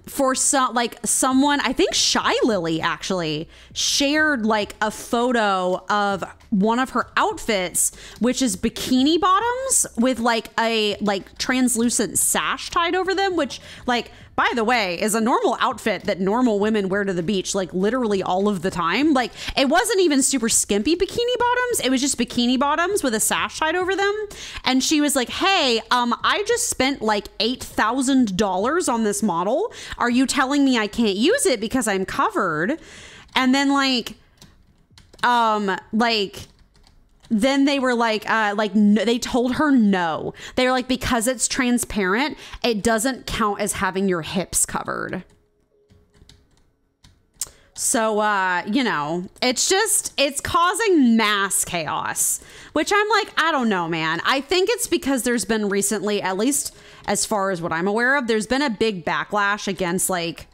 for some, like someone, I think Shy Lily actually shared like a photo of one of her outfits, which is bikini bottoms with like a like translucent sash tied over them, which like, by the way, is a normal outfit that normal women wear to the beach, like literally all of the time. Like it wasn't even super skimpy bikini bottoms. It was just bikini bottoms with a sash tied over them. And she was like, hey, I just spent like $8,000 on this model. Are you telling me I can't use it because I'm covered? And then then they were like, no, they told her no. They were like, because it's transparent, it doesn't count as having your hips covered. So, you know, it's causing mass chaos, which I'm like, I don't know, man. I think it's because there's been recently, at least as far as what I'm aware of, there's been a big backlash against like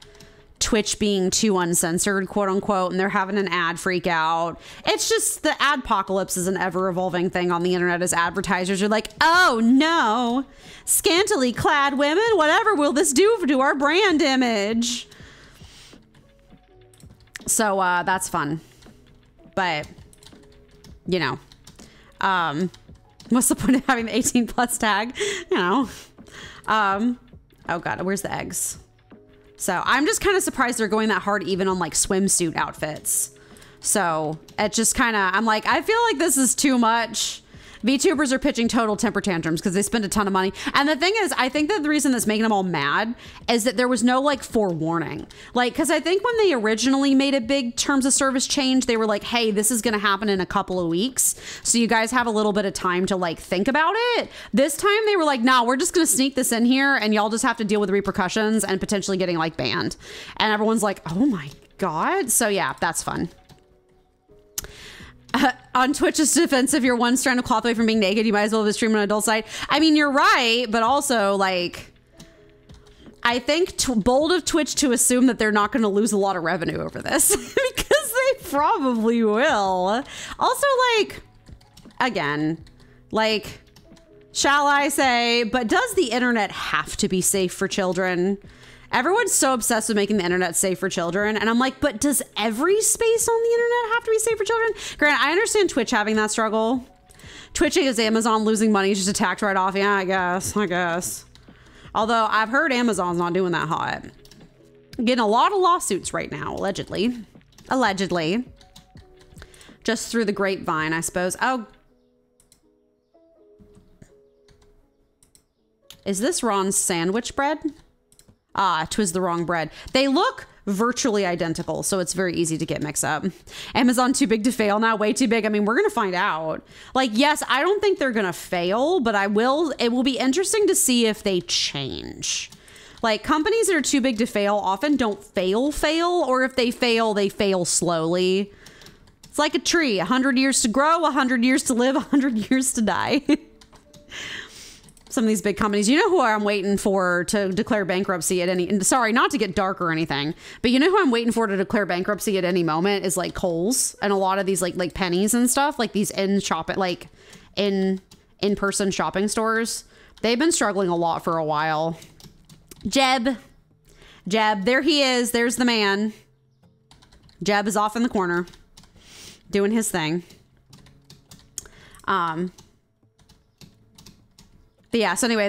Twitch being too uncensored, quote unquote, and they're having an ad freak out. It's just the adpocalypse is an ever evolving thing on the internet as advertisers are like, oh no, scantily clad women, whatever will this do to our brand image? So that's fun. But, you know, what's the point of having the 18+ tag? You know, oh God, where's the eggs? So I'm just kind of surprised they're going that hard even on like swimsuit outfits. So it just kind of, I'm like, I feel like this is too much. VTubers are pitching total temper tantrums because they spend a ton of money. And the thing is, I think that the reason that's making them all mad is that there was no like forewarning. Like, because I think when they originally made a big terms of service change, they were like, hey, this is going to happen in a couple of weeks. So you guys have a little bit of time to like think about it. This time they were like, nah, we're just going to sneak this in here and y'all just have to deal with the repercussions and potentially getting like banned. And everyone's like, oh my God. So yeah, that's fun. On Twitch's defense, if you're one strand of cloth away from being naked, you might as well have a stream on an adult site. I mean, you're right, but also, like, I think bold of Twitch to assume that they're not going to lose a lot of revenue over this because they probably will. Also, like, again, like, shall I say, but does the internet have to be safe for children? Everyone's so obsessed with making the internet safe for children. And I'm like, but does every space on the internet have to be safe for children? Grant, I understand Twitch having that struggle. Twitching is Amazon losing money just attacked right off. Yeah, I guess. Although I've heard Amazon's not doing that hot. Getting a lot of lawsuits right now, allegedly. Allegedly. Just through the grapevine, I suppose. Oh. Is this Ron's sandwich bread? Ah, 'twas the wrong bread. They look virtually identical, so it's very easy to get mixed up. Amazon too big to fail now, way too big. I mean, we're going to find out. Like, yes, I don't think they're going to fail, but it will be interesting to see if they change. Like, companies that are too big to fail often don't fail, or if they fail slowly. It's like a tree, 100 years to grow, 100 years to live, 100 years to die. Some of these big companies, you know who I'm waiting for to declare bankruptcy at any, sorry, not to get dark or anything, but you know who I'm waiting for to declare bankruptcy at any moment is like Kohl's and a lot of these like Pennies and stuff, like these in-person shopping stores. They've been struggling a lot for a while. Jeb, there he is. There's the man. Jeb is off in the corner doing his thing. But yeah, so anyway,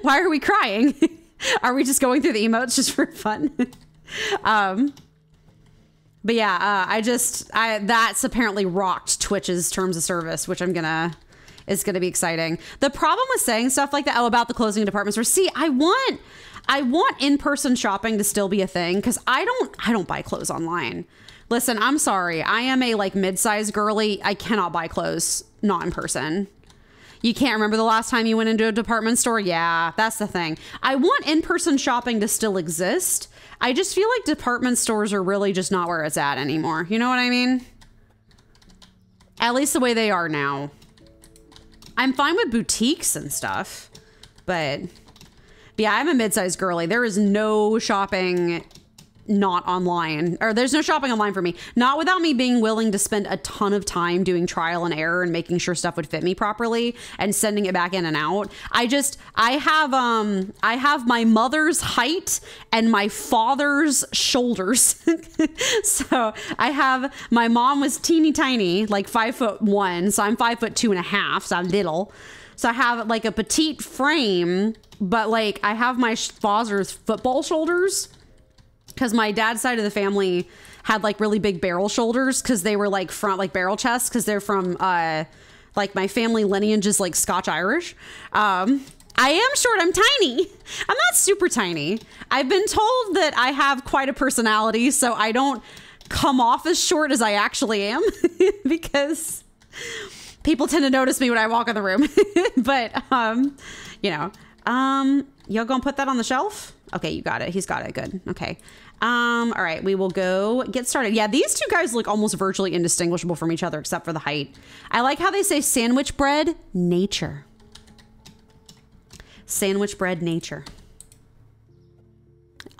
why are we crying? Are we just going through the emotes just for fun? But yeah, that's apparently rocked Twitch's terms of service, which is gonna be exciting. The problem with saying stuff like that, about the closing of department stores. See, I want in-person shopping to still be a thing because I don't buy clothes online. Listen, I'm sorry. I am a like mid-sized girly. I cannot buy clothes not in person. You can't remember the last time you went into a department store? Yeah, that's the thing. I want in-person shopping to still exist. I just feel like department stores are really just not where it's at anymore. You know what I mean? At least the way they are now. I'm fine with boutiques and stuff, but yeah, I'm a mid-sized girly. There is no shopping not online, or there's no shopping online for me, not without me being willing to spend a ton of time doing trial and error and making sure stuff would fit me properly and sending it back in and out. I have my mother's height and my father's shoulders. So my mom was teeny tiny, like 5'1", so I'm 5'2.5", so I'm little. So I have like a petite frame, but like I have my father's football shoulders. Because my dad's side of the family had like really big barrel shoulders because they were like front, like barrel chests, because they're from like my family lineage is like Scotch Irish. I am short. I'm tiny. I'm not super tiny. I've been told that I have quite a personality, so I don't come off as short as I actually am because people tend to notice me when I walk in the room. But y'all gonna put that on the shelf? Okay, you got it. He's got it. Good. Okay. All right, we will go get started. Yeah, these two guys look almost virtually indistinguishable from each other except for the height. I like how they say sandwich bread nature. Sandwich bread nature.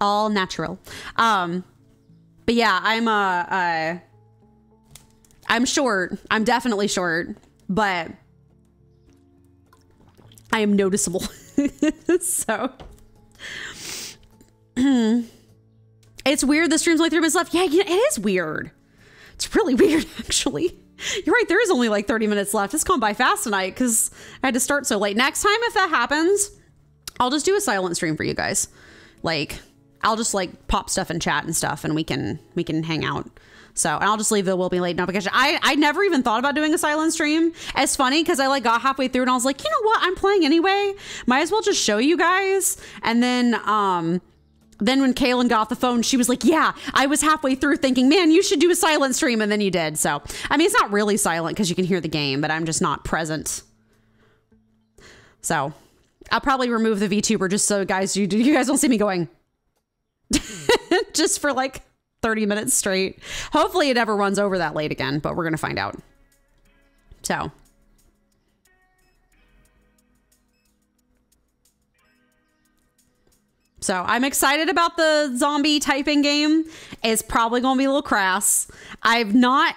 All natural. But yeah, I'm short. I'm definitely short, but I am noticeable. So it's weird. The stream's only 3 minutes left. Yeah, it is weird. It's really weird, actually. You're right. There is only like 30 minutes left. It's gone by fast tonight because I had to start so late. Next time, if that happens, I'll just do a silent stream for you guys Like, I'll just like pop stuff in chat and stuff, and we can hang out. So, and I'll just leave the will be late notification. I never even thought about doing a silent stream. It's funny because I like got halfway through and I was like, you know what? I'm playing anyway. Might as well just show you guys. And then when Kaylin got off the phone, she was like, yeah, I was halfway through thinking, man, you should do a silent stream. And then you did. So, I mean, it's not really silent because you can hear the game, but I'm just not present. So I'll probably remove the VTuber just so guys, you guys don't see me going just for like 30 minutes straight. Hopefully it never runs over that late again, but we're going to find out. So I'm excited about the zombie typing game. It's probably going to be a little crass. I've not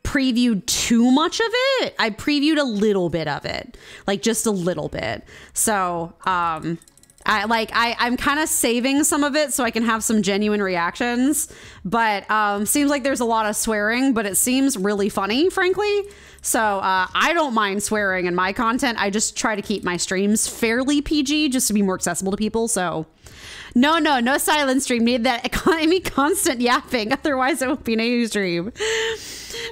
previewed too much of it. I previewed a little bit of it, like just a little bit. So, I'm kind of saving some of it so I can have some genuine reactions, but seems like there's a lot of swearing, but it seems really funny, frankly. So I don't mind swearing in my content. I just try to keep my streams fairly PG just to be more accessible to people. So no silent stream. Need that economy constant yapping. Otherwise it won't be an AU stream.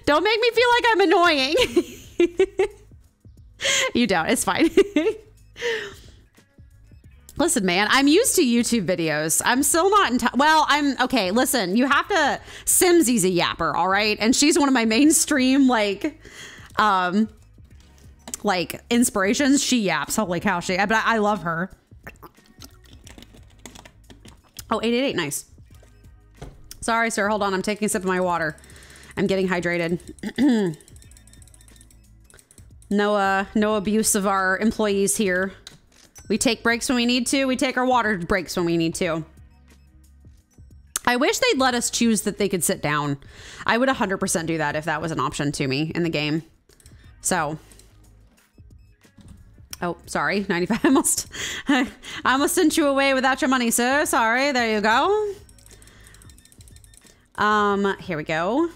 Don't make me feel like I'm annoying. You don't. It's fine. Listen, man, I'm used to YouTube videos. I'm still not okay. Listen, you have to. Simsy's a yapper, all right, and she's one of my mainstream like inspirations. She yaps. Holy cow, but I love her. Oh, 888, nice. Sorry, sir. Hold on. I'm taking a sip of my water. I'm getting hydrated. No abuse of our employees here. We take breaks when we need to. We take our water breaks when we need to. I wish they'd let us choose that they could sit down. I would 100% do that if that was an option to me in the game. So. Oh, sorry. 95. I almost sent you away without your money, sir. Sorry. There you go. Here we go.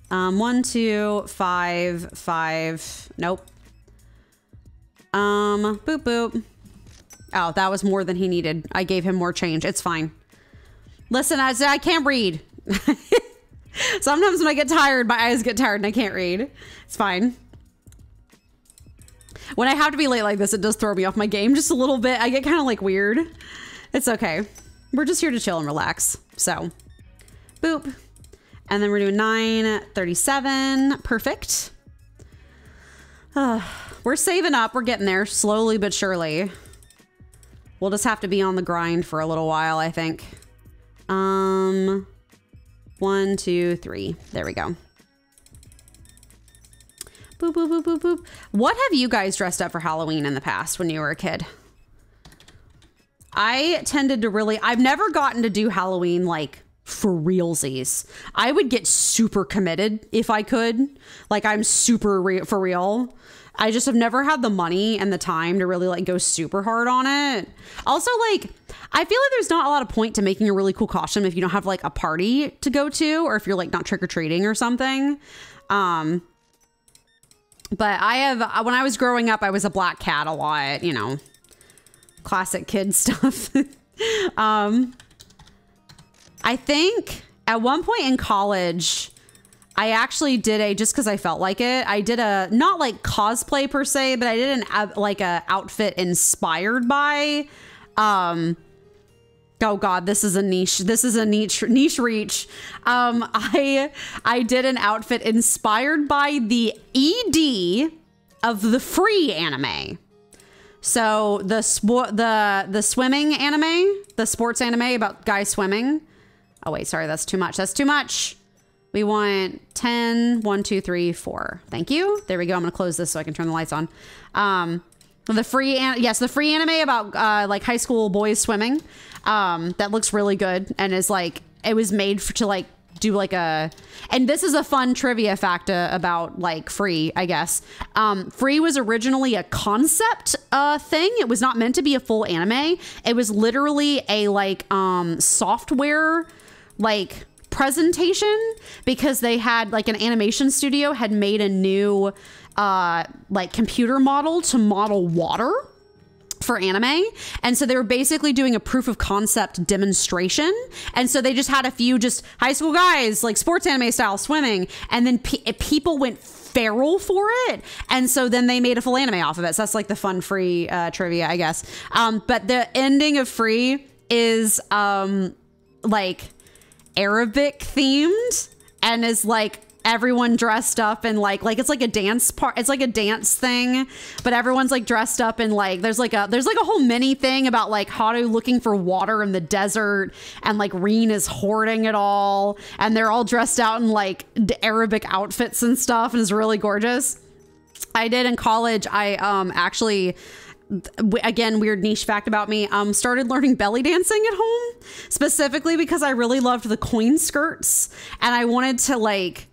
1, 2, 5, 5. Nope. Boop, boop. Oh, that was more than he needed. I gave him more change. It's fine. Listen, I can't read. Sometimes when I get tired, my eyes get tired and I can't read. It's fine. When I have to be late like this, it does throw me off my game just a little bit. I get kind of like weird. It's okay. We're just here to chill and relax. So, boop. And then we're doing 9:37. Perfect. We're saving up. We're getting there slowly but surely. We'll just have to be on the grind for a little while, I think. 1, 2, 3. There we go. Boop, boop, boop, boop, boop. What have you guys dressed up for Halloween in the past when you were a kid? I tended to really... I've never gotten to do Halloween like for realsies. I would get super committed if I could. Like I'm super for real. I just have never had the money and the time to really like go super hard on it. Also, like, I feel like there's not a lot of point to making a really cool costume if you don't have like a party to go to, or if you're like not trick-or-treating or something. But when I was growing up, I was a black cat a lot, you know, classic kid stuff. I think at one point in college, I actually did just because I felt like it. I did not like cosplay per se, but I did a outfit inspired by, oh God, this is a niche. This is a niche reach. I did an outfit inspired by the ED of the Free anime. So the swimming anime, the sports anime about guys swimming. Oh wait, sorry, that's too much. That's too much. We want 10, 1, 2, 3, 4. Thank you. There we go. I'm going to close this so I can turn the lights on. The free anime about like high school boys swimming. That looks really good and is like, it was made to like do like and this is a fun trivia fact about like Free, I guess. Free was originally a concept thing. It was not meant to be a full anime. It was literally a like software like presentation because they had like an animation studio had made a new like computer model to model water for anime. And so they were basically doing a proof of concept demonstration. And so they just had a few just high school guys, like sports anime style swimming. And then people went feral for it. And so then they made a full anime off of it. So that's like the fun free trivia, I guess. But the ending of Free is like Arabic themed and is like everyone dressed up in like it's like a dance part. It's like a dance thing, but everyone's like dressed up in like there's like a whole mini thing about like Haru looking for water in the desert, and like Reen is hoarding it all, and they're all dressed out in like Arabic outfits and stuff, and it's really gorgeous. I did in college. I actually, again, weird niche fact about me, started learning belly dancing at home, specifically because I really loved the coin skirts, and I wanted to like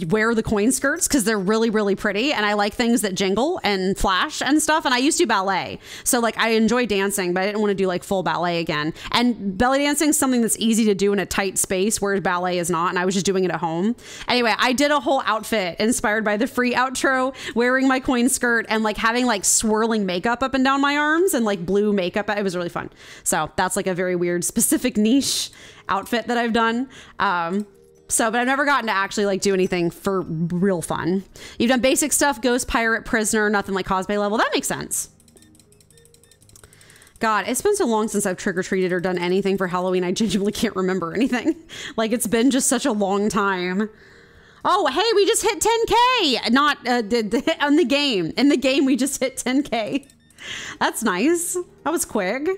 wear the coin skirts because they're really, really pretty, and I like things that jingle and flash and stuff. And I used to do ballet, so like I enjoy dancing, but I didn't want to do like full ballet again. And belly dancing is something that's easy to do in a tight space, whereas ballet is not, and I was just doing it at home. Anyway, I did a whole outfit inspired by the Free outro, wearing my coin skirt and like having like swirling makeup up and down my arms and like blue makeup. It was really fun. So that's like a very weird specific niche outfit that I've done. But I've never gotten to actually like do anything for real fun. You've done basic stuff, ghost, pirate, prisoner, nothing like cosplay level. That makes sense. God, it's been so long since I've trick-or-treated or done anything for Halloween. I genuinely can't remember anything. Like, it's been just such a long time. Oh, hey, we just hit 10K. Not on the game. In the game, we just hit 10K. That's nice. That was quick.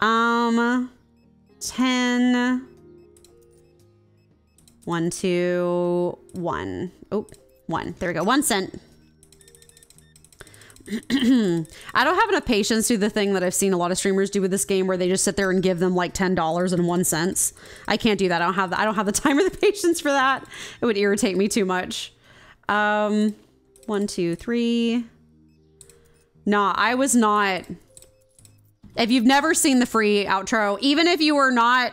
10... 1, 2, 1. Oh, 1. There we go. 1 cent. I don't have enough patience to do the thing that I've seen a lot of streamers do with this game, where they just sit there and give them like $10.01. I can't do that. I don't have the time or the patience for that. It would irritate me too much. 1, 2, 3. Nah, I was not. If you've never seen the Free outro, even if you were not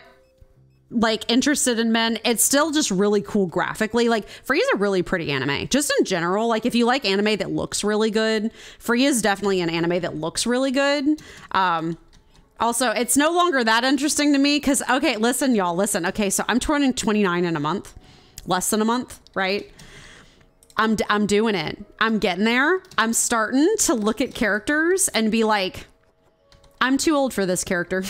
like interested in men, it's still just really cool graphically. Like, Free is a really pretty anime just in general. Like, if you like anime that looks really good, Free is definitely an anime that looks really good. Also, it's no longer that interesting to me because, okay, listen, y'all, listen. Okay, so I'm turning 29 in a month, less than a month, right? I'm doing it. I'm getting there. I'm starting to look at characters and be like, I'm too old for this character.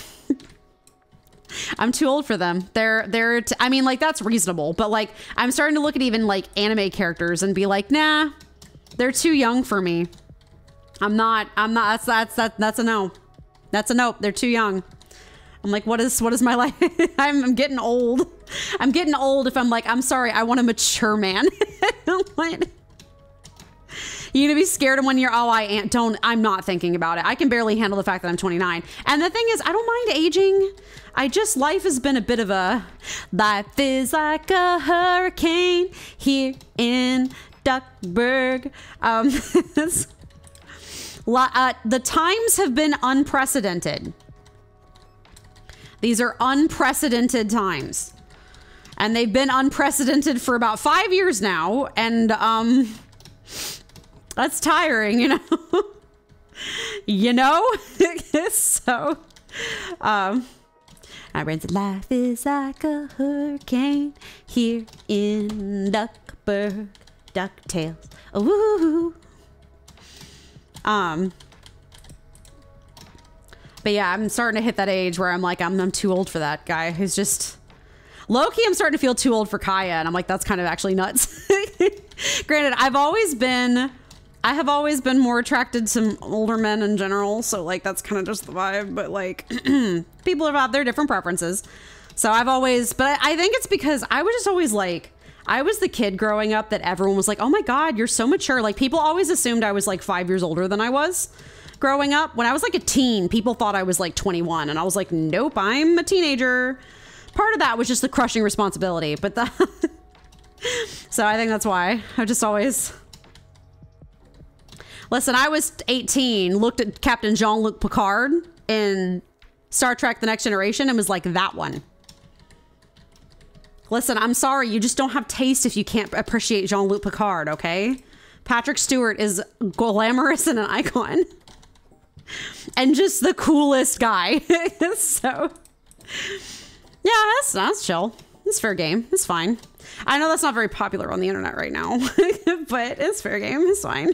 I'm too old for them. I mean, like, that's reasonable, but like, I'm starting to look at even like anime characters and be like, nah, they're too young for me. I'm not, that's a no. That's a nope. They're too young. I'm like, what is my life? I'm getting old. I'm getting old if I'm like, I'm sorry, I want a mature man. What? You're gonna be scared of when you're, I'm not thinking about it. I can barely handle the fact that I'm 29. And the thing is, I don't mind aging. Life has been a bit of life is like a hurricane here in Duckburg. The times have been unprecedented. These are unprecedented times. And they've been unprecedented for about 5 years now. And, that's tiring, you know? So, I read life is like a hurricane here in Duckburg, DuckTales. Ooh. But yeah, I'm starting to hit that age where I'm like, I'm too old for that guy who's just low-key. I'm starting to feel too old for Kaya, and I'm like, that's kind of actually nuts. Granted, I have always been more attracted to older men in general, so like that's kind of just the vibe, but like people have their different preferences. So but I think it's because I was just always like, I was the kid growing up that everyone was like, oh my God, you're so mature. Like, people always assumed I was like 5 years older than I was growing up. When I was like a teen, people thought I was like 21, and I was like, nope, I'm a teenager. Part of that was just the crushing responsibility, but so I think that's why I just always. Listen, I was 18, looked at Captain Jean-Luc Picard in Star Trek The Next Generation and was like, that one. Listen, I'm sorry, you just don't have taste if you can't appreciate Jean-Luc Picard, okay? Patrick Stewart is glamorous and an icon. and just the coolest guy. So yeah, that's chill. It's fair game. It's fine. I know that's not very popular on the internet right now, but it's fair game. It's fine.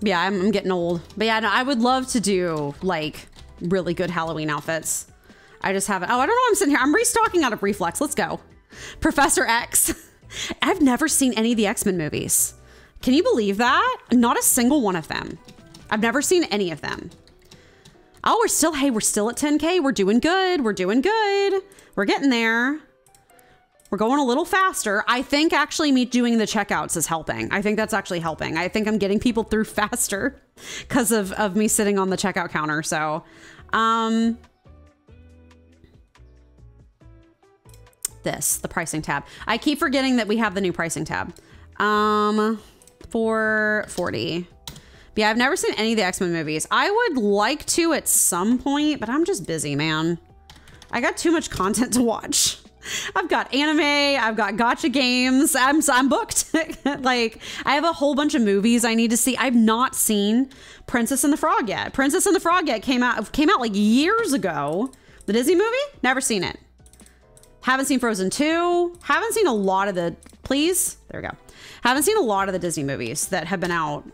Yeah, I'm getting old. But yeah, no, I would love to do like really good Halloween outfits. I just haven't. Oh, I don't know. I'm sitting here. I'm restocking out of Reflex. Let's go. Professor X. I've never seen any of the X-Men movies. Can you believe that? Not a single one of them. I've never seen any of them. Oh, we're still at 10K. We're doing good. We're doing good. We're getting there. We're going a little faster. I think actually me doing the checkouts is helping. I think that's actually helping. I think I'm getting people through faster because of me sitting on the checkout counter. So, the pricing tab. I keep forgetting that we have the new pricing tab. 440. Yeah, I've never seen any of the X-Men movies. I would like to at some point, but I'm just busy, man. I got too much content to watch. I've got anime, I've got gotcha games. I'm booked. Like, I have a whole bunch of movies I need to see. I've not seen Princess and the Frog yet. Princess and the Frog yet came out like years ago. The Disney movie? Never seen it. Haven't seen Frozen 2. Haven't seen a lot of the, please. There we go. Haven't seen a lot of the Disney movies that have been out.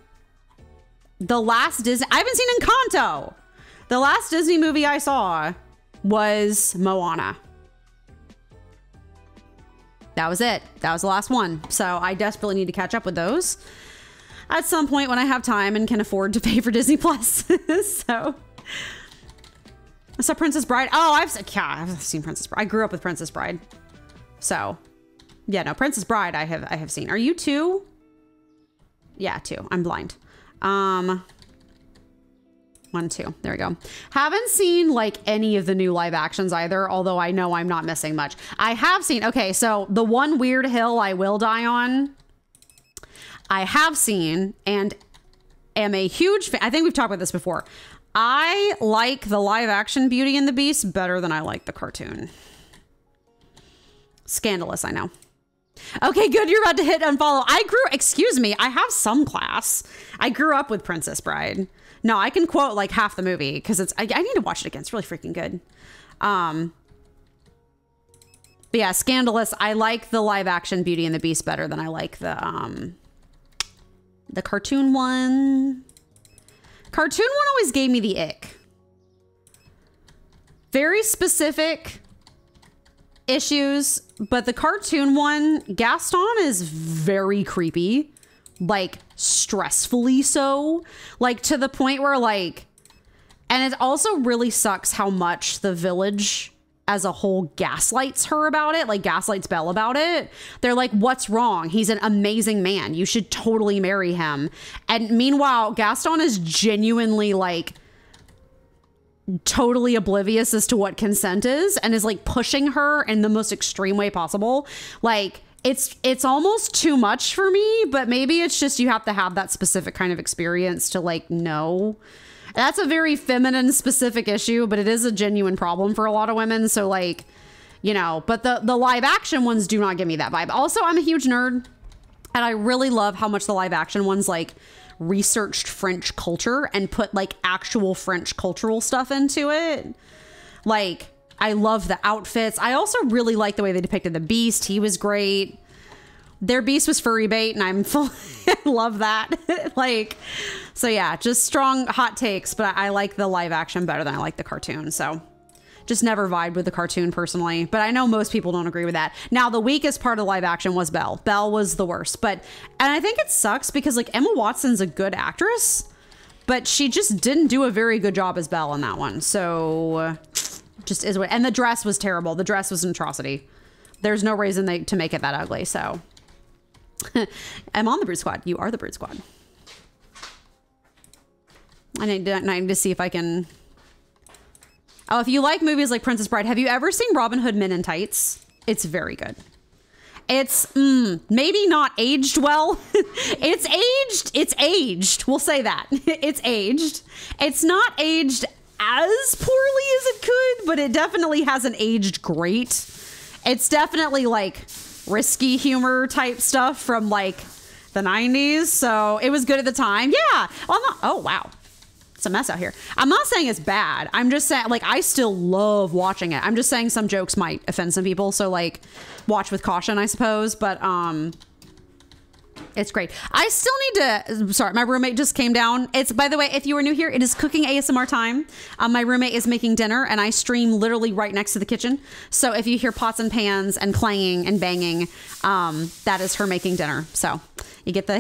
The last Disney, I haven't seen Encanto. The last Disney movie I saw was Moana. That was it. That was the last one. So I desperately need to catch up with those at some point when I have time and can afford to pay for Disney Plus. So I saw Princess Bride. Oh, I've seen Princess Bride. I grew up with Princess Bride. So yeah, no, Princess Bride I have seen. Are you two? Yeah, two. I'm blind. 1, 2. There we go. Haven't seen like any of the new live actions either, although I know I'm not missing much. I have seen, okay, so the one weird hill I will die on, I have seen and am a huge fan. I think we've talked about this before. I like the live action Beauty and the Beast better than I like the cartoon. Scandalous, I know. Okay, good. You're about to hit unfollow. Excuse me, I have some class. I grew up with Princess Bride. No, I can quote like half the movie because I need to watch it again. It's really freaking good. But yeah, Scandalous. I like the live action Beauty and the Beast better than I like the cartoon one. Cartoon one always gave me the ick. Very specific issues, but the cartoon one, Gaston is very creepy. Like stressfully so, like to the point where like, and it also really sucks how much the village as a whole gaslights her about it, like gaslights Belle about it. They're like, what's wrong? He's an amazing man. You should totally marry him. And meanwhile, Gaston is genuinely like totally oblivious as to what consent is and is like pushing her in the most extreme way possible. Like, it's almost too much for me, but maybe it's just you have to have that specific kind of experience to like know. That's a very feminine specific issue, but it is a genuine problem for a lot of women. So like, you know, but the live action ones do not give me that vibe. Also, I'm a huge nerd and I really love how much the live action ones like researched French culture and put like actual French cultural stuff into it. Like, I love the outfits. I also really like the way they depicted the Beast. He was great. Their Beast was furry bait, and I'm full. I love that. Like, so yeah, just strong hot takes. But I like the live action better than I like the cartoon. So, just never vibed with the cartoon personally. But I know most people don't agree with that. Now, the weakest part of live action was Belle. Belle was the worst. And I think it sucks because like Emma Watson's a good actress, but she just didn't do a very good job as Belle in that one. So. Just is what, and the dress was terrible. The dress was an atrocity. There's no reason to make it that ugly. So I'm on the Brood Squad. You are the Brood Squad. I need to see if I can. Oh, if you like movies like Princess Bride, have you ever seen Robin Hood Men in Tights? It's very good. It's maybe not aged well. It's aged. We'll say that. It's aged. It's not aged as poorly as it could, but it definitely hasn't aged great. It's definitely like risky humor type stuff from like the 90s. So it was good at the time. Yeah. Well, oh, wow. It's a mess out here. I'm not saying it's bad. I'm just saying, like, I still love watching it. I'm just saying some jokes might offend some people. So, like, watch with caution, I suppose. But, it's great. I still need to, sorry, my roommate just came down. It's, by the way, if you are new here, it is cooking ASMR time. My roommate is making dinner and I stream literally right next to the kitchen. So if you hear pots and pans and clanging and banging, that is her making dinner. So you get the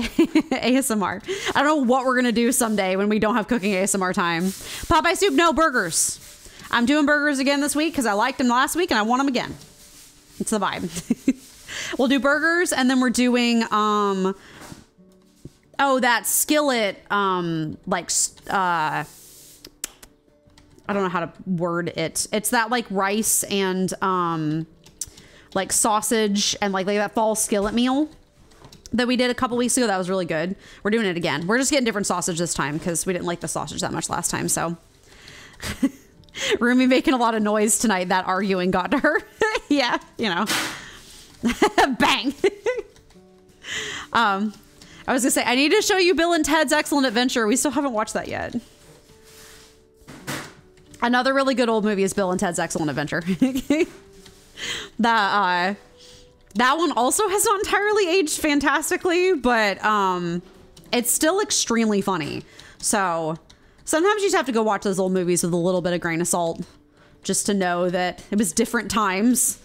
ASMR. I don't know what we're going to do someday when we don't have cooking ASMR time. Popeye soup, no burgers. I'm doing burgers again this week because I liked them last week and I want them again. It's the vibe. We'll do burgers and then we're doing, that skillet, I don't know how to word it. It's that like rice and, like sausage and like that fall skillet meal that we did a couple weeks ago. That was really good. We're doing it again. We're just getting different sausage this time because we didn't like the sausage that much last time. So Rumi making a lot of noise tonight. That arguing got to her. Yeah, you know. Bang. I was gonna say, I need to show you Bill and Ted's Excellent Adventure. We still haven't watched that yet. Another really good old movie is Bill and Ted's Excellent Adventure. That one also has not entirely aged fantastically, but it's still extremely funny. So sometimes you just have to go watch those old movies with a little bit of grain of salt just to know that it was different times.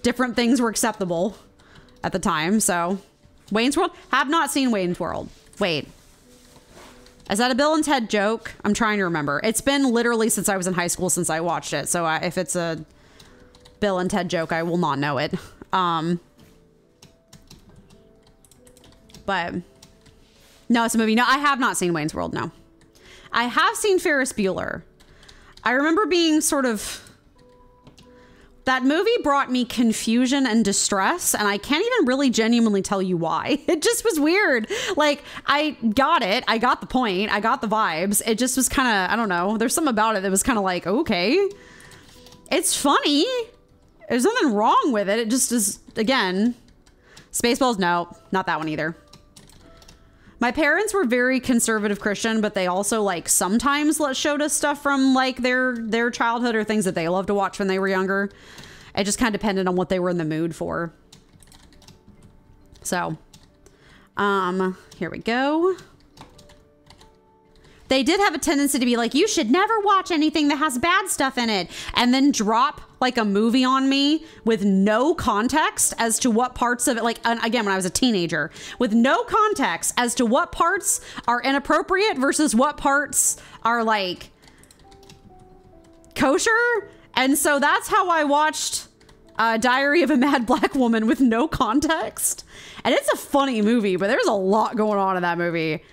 Different things were acceptable at the time. So Wayne's World, have not seen Wayne's World. Wait, is that a Bill and Ted joke? I'm trying to remember. It's been literally since I was in high school since I watched it. So if it's a Bill and Ted joke, I will not know it. But no, it's a movie. No, I have not seen Wayne's World. No, I have seen Ferris Bueller. I remember being sort of, that movie brought me confusion and distress, and I can't even really genuinely tell you why. It just was weird. Like, I got it. I got the point. I got the vibes. It just was kind of, I don't know. There's something about it that was kind of like, okay, it's funny. There's nothing wrong with it. It just is, again, Spaceballs, no, not that one either. My parents were very conservative Christian, but they also like sometimes showed us stuff from like their childhood or things that they loved to watch when they were younger. It just kind of depended on what they were in the mood for. So, here we go. They did have a tendency to be like, you should never watch anything that has bad stuff in it. And then drop like a movie on me with no context as to what parts of it, like, again, when I was a teenager, with no context as to what parts are inappropriate versus what parts are like kosher. And so that's how I watched Diary of a Mad Black Woman with no context. And it's a funny movie, but there's a lot going on in that movie.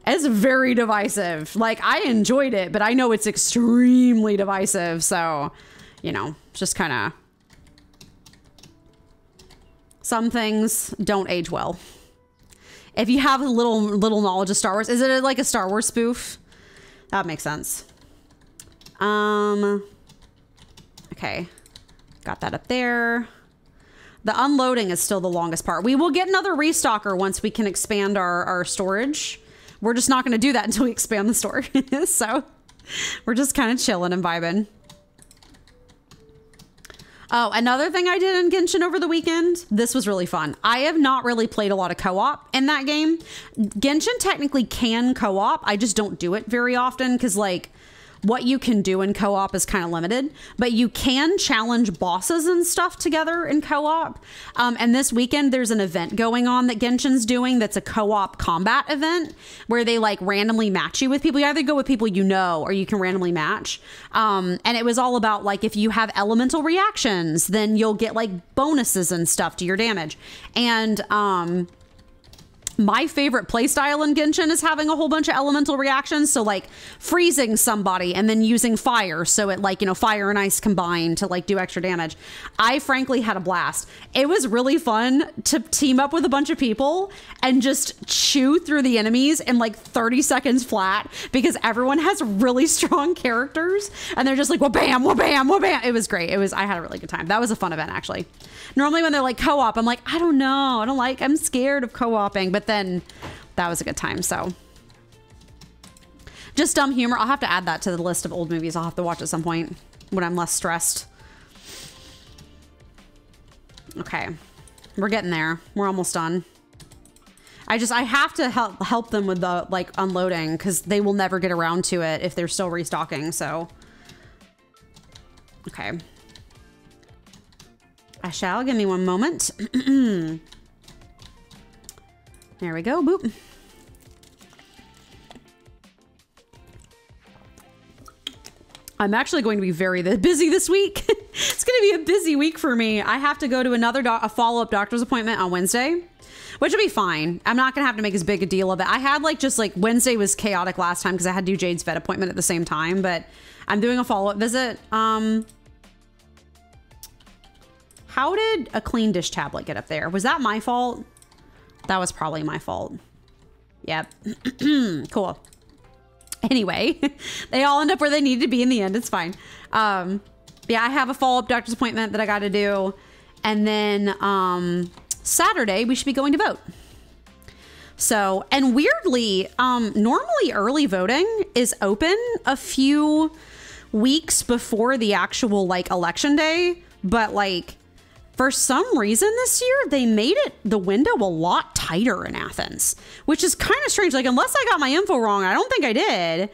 It's very divisive. Like, I enjoyed it, but I know it's extremely divisive. So, you know, just kind of, some things don't age well. If you have a little knowledge of Star Wars, is it like a Star Wars spoof? That makes sense. Okay. Got that up there. The unloading is still the longest part. We will get another restocker once we can expand our storage. We're just not going to do that until we expand the store. So we're just kind of chilling and vibing. Oh, another thing I did in Genshin over the weekend. This was really fun. I have not really played a lot of co-op in that game. Genshin technically can co-op. I just don't do it very often because, like, what you can do in co-op is kind of limited, but you can challenge bosses and stuff together in co-op. And this weekend there's an event going on that Genshin's doing that's a co-op combat event where they like randomly match you with people. You either go with people you know or you can randomly match. And it was all about like, if you have elemental reactions, then you'll get like bonuses and stuff to your damage. And My favorite playstyle in Genshin is having a whole bunch of elemental reactions. So like freezing somebody and then using fire. So it like, you know, fire and ice combine to like do extra damage. I frankly had a blast. It was really fun to team up with a bunch of people and just chew through the enemies in like 30 seconds flat because everyone has really strong characters and they're just like, wha-bam, wha-bam, wha-bam. It was great. I had a really good time. That was a fun event actually. Normally when they're like co-op, I'm like, I don't know. I'm scared of co-oping, but then that was a good time. So just dumb humor. I'll have to add that to the list of old movies I'll have to watch at some point when I'm less stressed. Okay. We're getting there. We're almost done. I have to help them with the like unloading because they will never get around to it if they're still restocking. So, okay. I shall. Give me one moment. There we go. Boop. I'm actually going to be very busy this week. It's going to be a busy week for me. I have to go to a follow-up doctor's appointment on Wednesday, which will be fine. I'm not going to have to make as big a deal of it. I had just Wednesday was chaotic last time because I had to do Jade's vet appointment at the same time, but I'm doing a follow-up visit. How did a clean dish tablet get up there? Was that my fault? That was probably my fault. Yep. Cool. Anyway, they all end up where they need to be in the end. It's fine. Yeah, I have a follow-up doctor's appointment that I got to do. And then Saturday, we should be going to vote. So, and weirdly, normally early voting is open a few weeks before the actual election day. But for some reason this year, they made the window a lot tighter in Athens, which is kind of strange. Unless I got my info wrong, I don't think I did.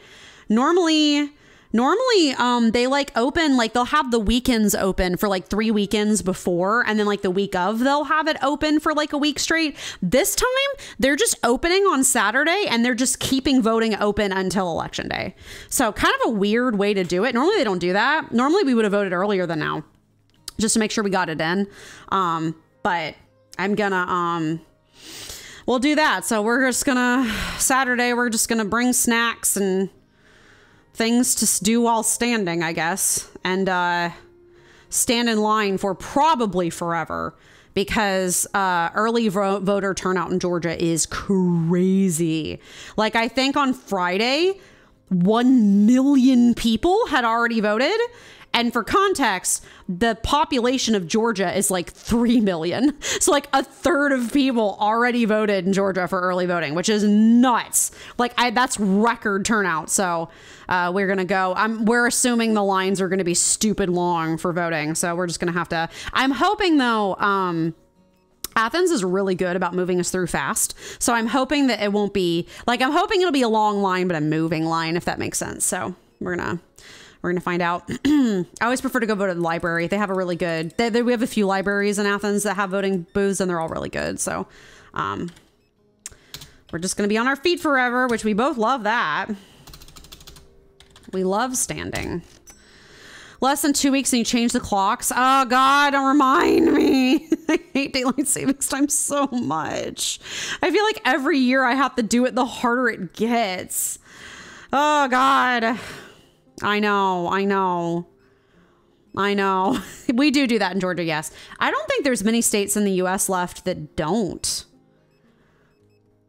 Normally, they open, they'll have the weekends open for 3 weekends before. And then the week of, they'll have it open for a week straight. This time they're just opening on Saturday and they're just keeping voting open until election day. So kind of a weird way to do it. Normally they don't do that. Normally we would have voted earlier than now, just to make sure we got it in. But I'm gonna, we'll do that. So we're just gonna, Saturday, we're just gonna bring snacks and things to do while standing, I guess. And, stand in line for probably forever because, early voter turnout in Georgia is crazy. I think on Friday, 1 million people had already voted. And for context, the population of Georgia is 3 million. So a third of people already voted in Georgia for early voting, which is nuts. That's record turnout. So we're going to go. We're assuming the lines are going to be stupid long for voting. So we're just going to have to. I'm hoping, though, Athens is really good about moving us through fast. So I'm hoping that it won't be I'm hoping it'll be a long line, but a moving line, if that makes sense. So we're going to find out. I always prefer to go vote at the library. They have a really good, we have a few libraries in Athens that have voting booths and they're all really good. So, we're just going to be on our feet forever, which we both love that. We love standing. Less than 2 weeks and you change the clocks. Oh God, don't remind me. I hate daylight savings time so much. I feel like every year I have to do it, the harder it gets. Oh God. I know. We do that in Georgia, yes. I don't think there's many states in the U.S. left that don't.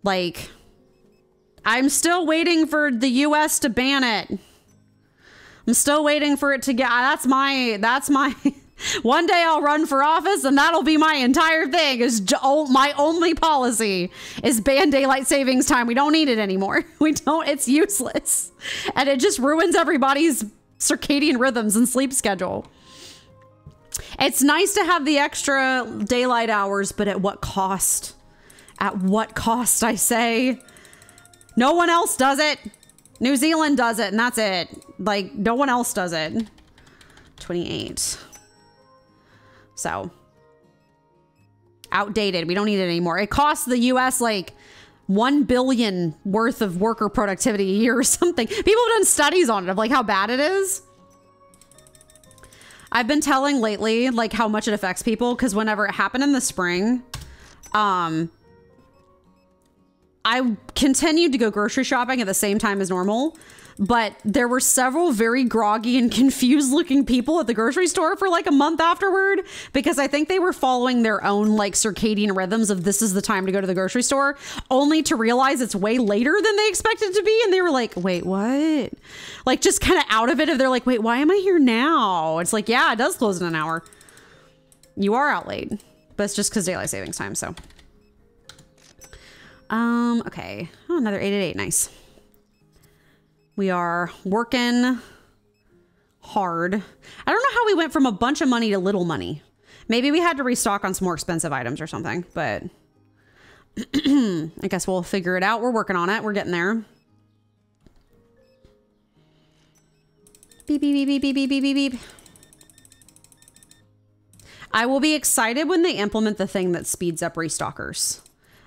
I'm still waiting for the U.S. to ban it. I'm still waiting for it to get, that's my, one day I'll run for office and that'll be my entire thing my only policy is ban daylight savings time. We don't need it anymore. It's useless. And it just ruins everybody's circadian rhythms and sleep schedule. It's nice to have the extra daylight hours, but at what cost? At what cost, I say? No one else does it. New Zealand does it and that's it. No one else does it. 28. So outdated. We don't need it anymore. It costs the US $1 billion worth of worker productivity a year or something. People have done studies on it of how bad it is. I've been telling lately how much it affects people because whenever it happened in the spring, I continued to go grocery shopping at the same time as normal, but there were several very groggy and confused looking people at the grocery store for like a month afterward, because I think they were following their own like circadian rhythms of this is the time to go to the grocery store, only to realize it's way later than they expected to be. And they were like, wait, what? Like just kind of out of it. If they're like, wait, why am I here now? It's like, yeah, it does close in an hour. You are out late, but it's just because daylight savings time. So, okay. Oh, another 8 at 8. Nice. We are working hard. I don't know how we went from a bunch of money to little money. Maybe we had to restock on some more expensive items or something, but I guess we'll figure it out. We're working on it. We're getting there. Beep, beep, beep, beep, beep, beep, beep, beep. I will be excited when they implement the thing that speeds up restockers.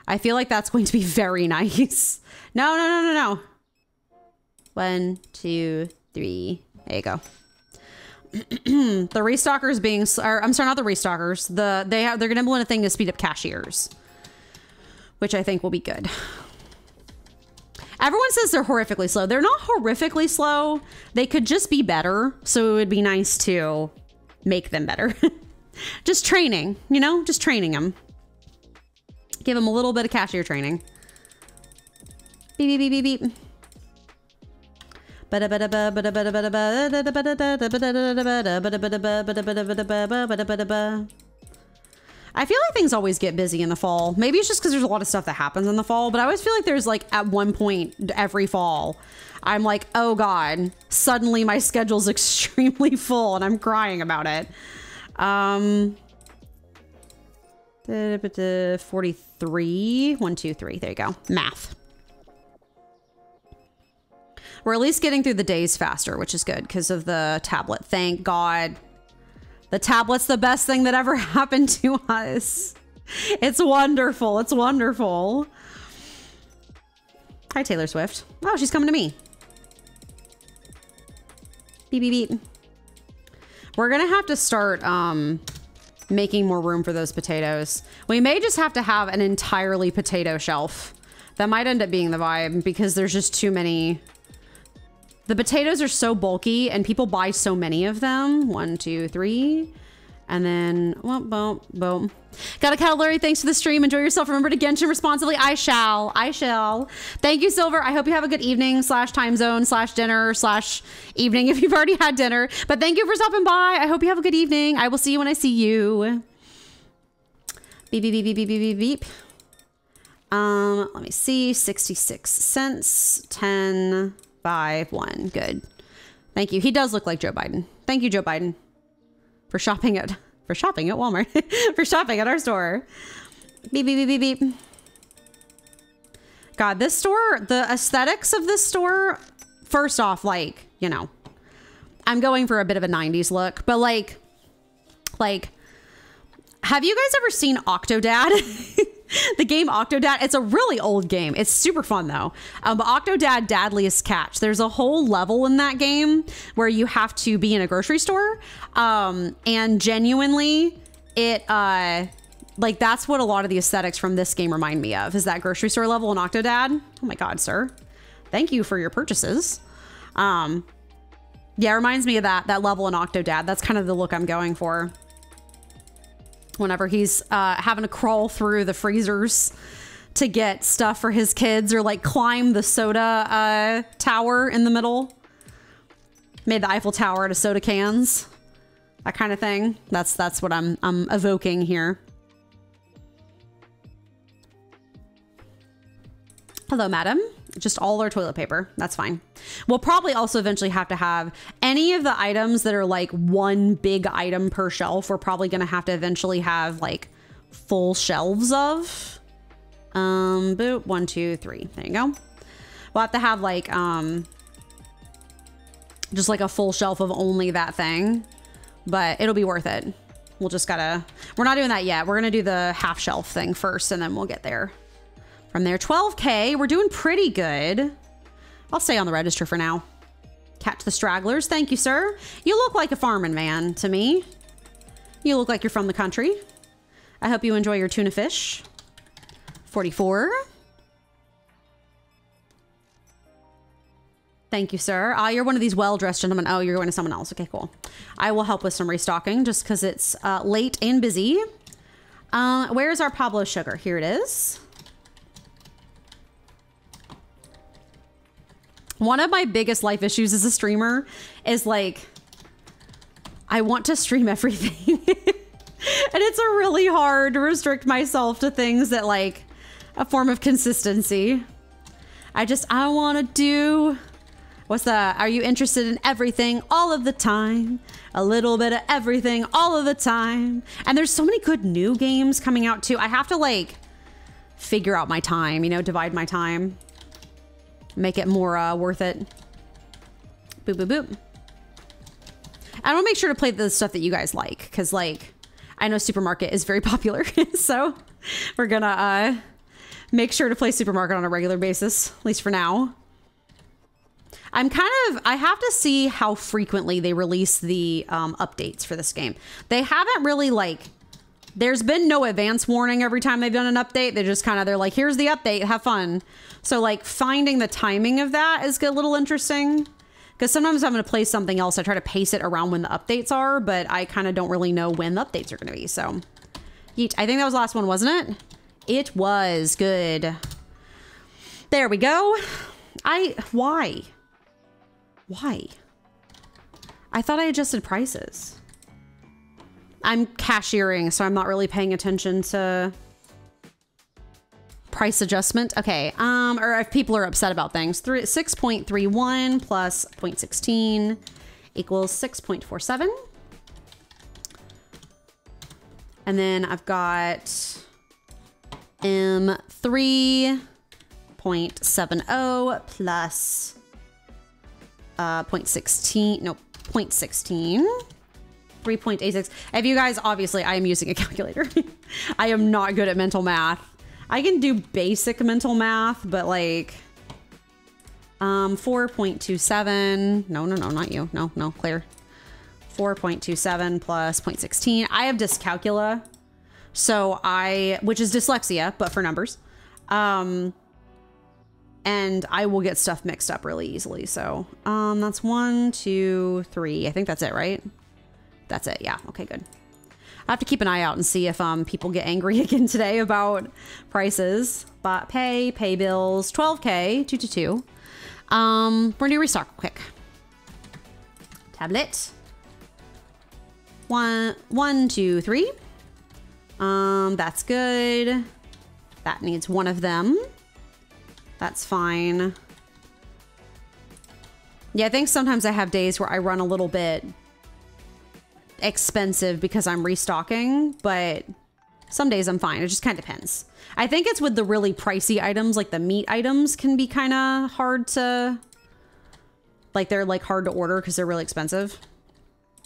I feel like that's going to be very nice. No, no, no, no, no. 1, 2, 3. There you go. The restockers being, or, I'm sorry, not the restockers. They're going to implement a thing to speed up cashiers, which I think will be good. Everyone says they're horrifically slow. They're not horrifically slow. They could just be better. So it would be nice to make them better. Just training, you know, just training them. Give them a little bit of cashier training. Beep, beep, beep, beep, beep. I feel like things always get busy in the fall. Maybe it's just because there's a lot of stuff that happens in the fall, but I always feel like there's like at one point every fall, I'm like, oh God, suddenly my schedule's extremely full and I'm crying about it. 43, 1, 2, 3. There you go. Math. We're at least getting through the days faster, which is good because of the tablet. Thank God. The tablet's the best thing that ever happened to us. It's wonderful. It's wonderful. Hi, Taylor Swift. Oh, she's coming to me. Beep, beep, beep. We're going to have to start making more room for those potatoes. We may just have to have an entirely potato shelf. That might end up being the vibe because there's just too many. The potatoes are so bulky and people buy so many of them. 1, 2, 3. And then, boom, boom, boom. Got a calorie. Thanks for the stream. Enjoy yourself. Remember to Genshin responsibly. I shall. I shall. Thank you, Silver. I hope you have a good evening / time zone / dinner / evening if you've already had dinner. But thank you for stopping by. I hope you have a good evening. I will see you when I see you. Beep, beep, beep, beep, beep, beep, beep. Let me see. 66 cents. 10, 5, 1. Good. Thank you. He does look like Joe Biden. Thank you, Joe Biden, for shopping at Walmart. For shopping at our store. Beep, beep, beep, beep, beep. God, this store, the aesthetics of this store, first off, like, you know, I'm going for a bit of a 90s look, but like, have you guys ever seen Octodad? The game Octodad, it's a really old game. It's super fun though. But Octodad Dadliest Catch. There's a whole level in that game where you have to be in a grocery store. And genuinely, it like that's what a lot of the aesthetics from this game remind me of, is that grocery store level in Octodad. Oh my God, sir. Thank you for your purchases. Yeah, it reminds me of that level in Octodad. That's kind of the look I'm going for. Whenever he's having to crawl through the freezers to get stuff for his kids, or like climb the soda tower in the middle. Made the Eiffel Tower out of soda cans. That kind of thing. That's what I'm evoking here. Hello, madam. Just all our toilet paper. That's fine. We'll probably also eventually have to have any of the items that are like one big item per shelf. We're probably going to have to eventually have like full shelves of. Boop. 1, 2, 3. There you go. We'll have to have like just like a full shelf of only that thing, but it'll be worth it. We'll just gotta. We're not doing that yet. We're gonna do the half shelf thing first, and then we'll get there. From there, 12K. We're doing pretty good. I'll stay on the register for now. Catch the stragglers. Thank you, sir. You look like a farming man to me. You look like you're from the country. I hope you enjoy your tuna fish. 44. Thank you, sir. You're one of these well-dressed gentlemen. Oh, you're going to someone else. Okay, cool. I will help with some restocking just because it's late and busy. Where's our Pablo sugar? Here it is. One of my biggest life issues as a streamer is like, I want to stream everything. And it's really hard to restrict myself to things that like a form of consistency. I want to do... What's that? Are you interested in everything all of the time? A little bit of everything all of the time. And there's so many good new games coming out too. I have to like figure out my time, you know, divide my time. Make it more worth it. Boop, boop, boop. I want to make sure to play the stuff that you guys like. Because like, I know Supermarket is very popular. So we're gonna make sure to play Supermarket on a regular basis. At least for now. I have to see how frequently they release the updates for this game. They haven't really like, there's been no advance warning every time they've done an update. They're like, here's the update, have fun. So like finding the timing of that is a little interesting. Because sometimes I'm going to play something else. I try to pace it around when the updates are, but I kind of don't really know when the updates are going to be. So yeet. I think that was the last one, wasn't it? It was good. There we go. Why? Why? I thought I adjusted prices. I'm cashiering, so I'm not really paying attention to price adjustment. Okay, or if people are upset about things. 6.31 plus 0.16 equals 6.47. And then I've got M3.70 plus 0.16, no, 0.16, 3.86. If you guys, obviously I am using a calculator. I am not good at mental math. I can do basic mental math, but like 4.27, no, not you. No, clear. 4.27 plus 0.16. I have dyscalculia. So which is dyslexia, but for numbers. And I will get stuff mixed up really easily. So that's 1, 2, 3. I think that's it, right? That's it. Yeah. Okay, good. I have to keep an eye out and see if people get angry again today about prices. But pay bills, 12K, 222. We're gonna do restock quick. Tablet. 1, 2, 3. That's good. That needs one of them. That's fine. Yeah, I think sometimes I have days where I run a little bit expensive because I'm restocking, but some days I'm fine. It just kind of depends. I think it's with the really pricey items, like the meat items can be kind of hard to, like they're like hard to order because they're really expensive.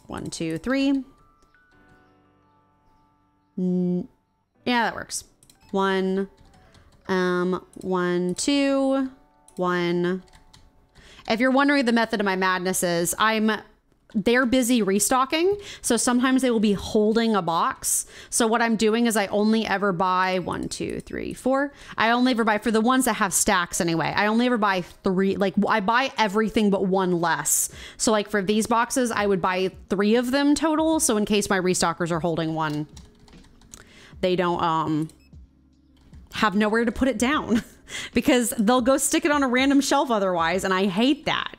1, 2, 3. Yeah, that works. 1, 1, 2, 1. If you're wondering the method of my madness is, they're busy restocking. So sometimes they will be holding a box. So what I'm doing is I only ever buy 1, 2, 3, 4. I only ever buy for the ones that have stacks anyway. I only ever buy 3. Like I buy everything but one less. So like for these boxes, I would buy 3 of them total. So in case my restockers are holding one, they don't have nowhere to put it down because they'll go stick it on a random shelf otherwise. And I hate that.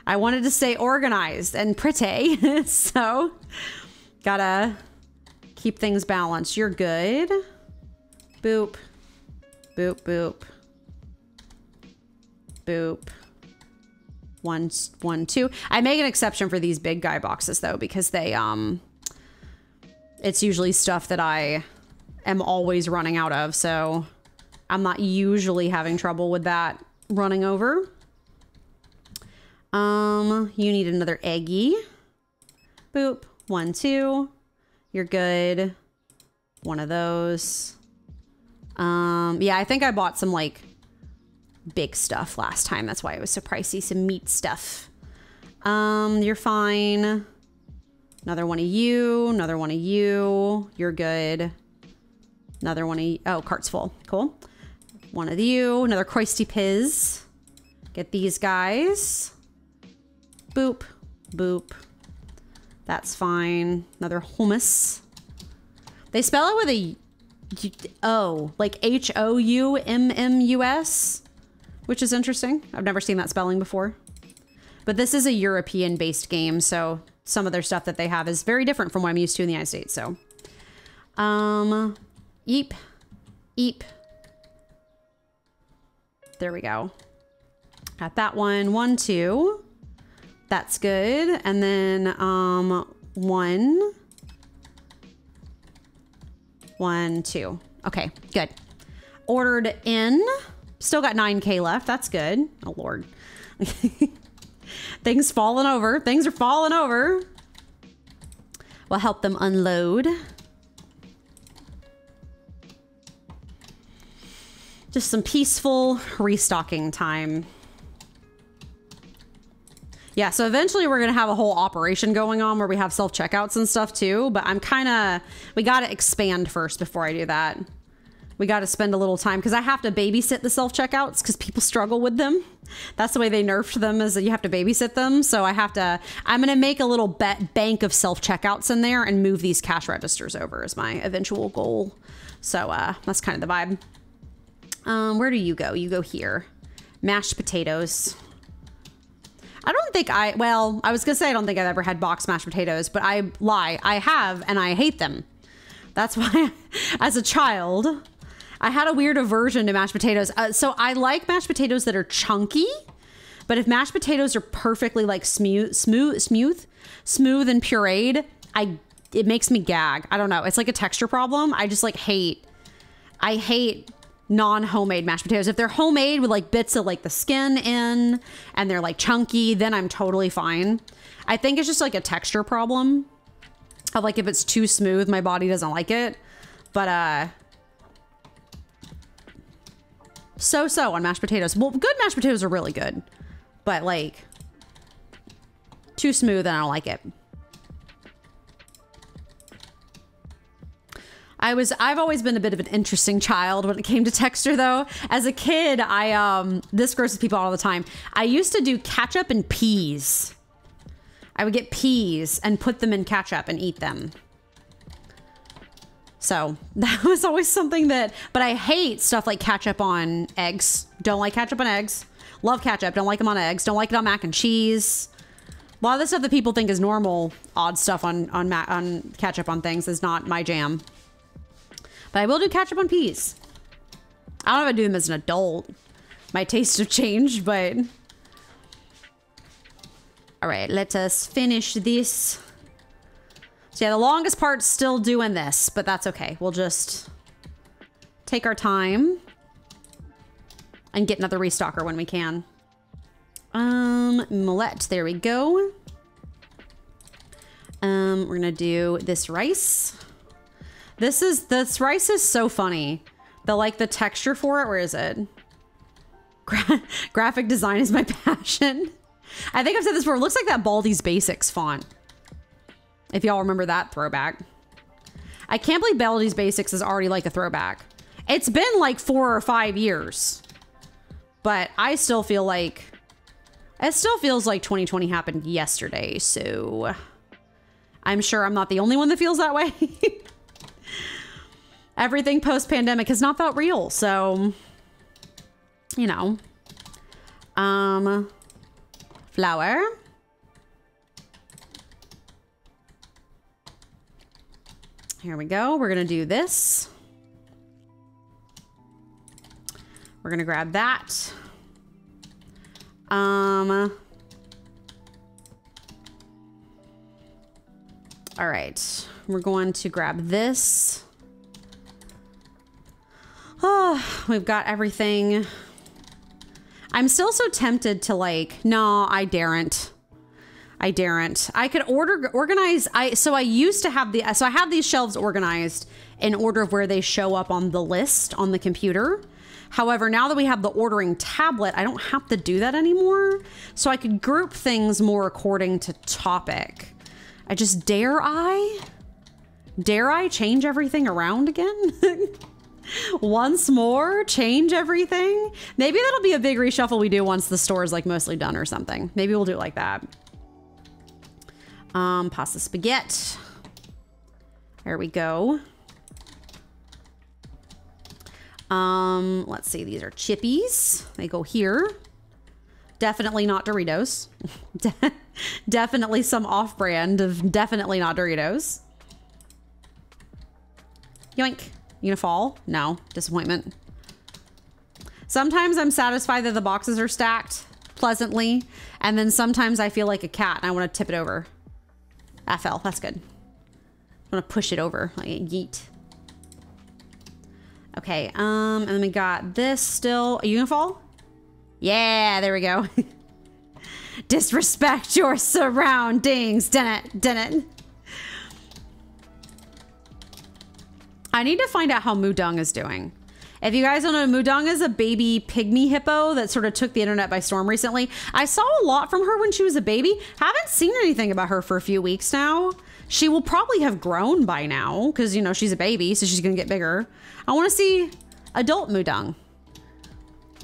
I wanted to stay organized and pretty. So gotta keep things balanced. You're good. Boop, boop, boop, boop. 1, 1, 2. I make an exception for these big guy boxes though, because they, it's usually stuff that I am always running out of. So I'm not usually having trouble with that running over. You need another eggie. Boop. 1, 2. You're good. One of those. Yeah, I think I bought some like big stuff last time. That's why it was so pricey. Some meat stuff. You're fine. Another one of you. Another one of you. You're good. Another one of you. Oh, cart's full. Cool. One of you. Another Croisty Piz. Get these guys. Boop, boop. That's fine. Another hummus. They spell it with a O, like Hoummus, which is interesting. I've never seen that spelling before. But this is a European-based game, so some of their stuff that they have is very different from what I'm used to in the United States. So, eep, eep. There we go. Got that one. 1, 2. That's good. And then 1, 1, 2. Okay, good. Ordered in. Still got 9K left. That's good. Oh, Lord. Things falling over. Things are falling over. We'll help them unload. Just some peaceful restocking time. Yeah, so eventually we're going to have a whole operation going on where we have self-checkouts and stuff too, but I'm kind of, we got to expand first before I do that. We got to spend a little time because I have to babysit the self-checkouts because people struggle with them. That's the way they nerfed them, is that you have to babysit them. So I have to, I'm going to make a little bank of self-checkouts in there and move these cash registers over is my eventual goal. So that's kind of the vibe. Where do you go? You go here. Mashed potatoes. I don't think well, I was gonna say I don't think I've ever had boxed mashed potatoes, but I lie. I have, and I hate them. That's why, as a child, I had a weird aversion to mashed potatoes. So I like mashed potatoes that are chunky, but if mashed potatoes are perfectly like smooth and pureed, it makes me gag. I don't know. It's like a texture problem. I just like I hate non-homemade mashed potatoes. If they're homemade with like bits of like the skin in and they're like chunky, then I'm totally fine. I think it's just like a texture problem of like if it's too smooth, my body doesn't like it. But so on mashed potatoes. Well, good mashed potatoes are really good, but like too smooth and I don't like it. I've always been a bit of an interesting child when it came to texture though. As a kid, this grosses people out all the time. I used to do ketchup and peas. I would get peas and put them in ketchup and eat them. So that was always something that, but I hate stuff like ketchup on eggs. Don't like ketchup on eggs. Love ketchup. Don't like them on eggs. Don't like it on mac and cheese. A lot of the stuff that people think is normal, odd stuff on ketchup on things is not my jam. But I will do ketchup on peas. I don't know if I do them as an adult. My tastes have changed, but... All right, let us finish this. So yeah, the longest part's still doing this, but that's okay. We'll just take our time and get another restocker when we can. Millet, there we go. We're gonna do this rice. This rice is so funny. The texture for it, where is it? Graphic design is my passion. I think I've said this before. It looks like that Baldi's Basics font. If y'all remember that throwback. I can't believe Baldi's Basics is already like a throwback. It's been like 4 or 5 years. But I still feel like... It still feels like 2020 happened yesterday, so... I'm sure I'm not the only one that feels that way. Everything post-pandemic has not felt real, so... You know. Flour. Here we go. We're gonna do this. We're gonna grab that. All right. We're going to grab this. Oh, we've got everything. I'm still so tempted to like, no, I daren't. I daren't. I could organize. So I used to have so I have these shelves organized in order of where they show up on the list on the computer. However, now that we have the ordering tablet, I don't have to do that anymore. So I could group things more according to topic. Dare I change everything around again? Once more, change everything. Maybe that'll be a big reshuffle we do once the store is like mostly done or something. Maybe we'll do it like that. Pasta spaghetti. There we go. Let's see. These are chippies. They go here. Definitely not Doritos. Definitely some off-brand of definitely not Doritos. Yoink. You gonna fall? No. Disappointment. Sometimes I'm satisfied that the boxes are stacked pleasantly, and then sometimes I feel like a cat and I want to tip it over. That fell. That's good. I want to push it over like a yeet. Okay, and then we got this still. Are you gonna fall? Yeah, there we go. Disrespect your surroundings. Dun it, dun it. I need to find out how Mudong is doing. If you guys don't know, Mudong is a baby pygmy hippo that sort of took the internet by storm recently. I saw a lot from her when she was a baby. Haven't seen anything about her for a few weeks now. She will probably have grown by now because, you know, she's a baby, so she's going to get bigger. I want to see adult Mudong.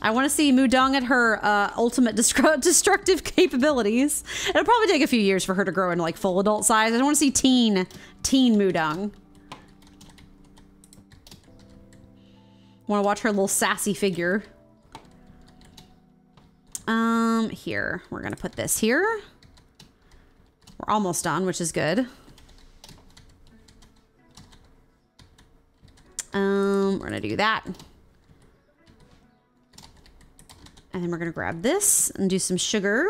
I want to see Mudong at her ultimate destructive capabilities. It'll probably take a few years for her to grow into like full adult size. I want to see teen Mudong. Want to watch her little sassy figure. Here. We're going to put this here. We're almost done, which is good. We're going to do that. And then we're going to grab this and do some sugar.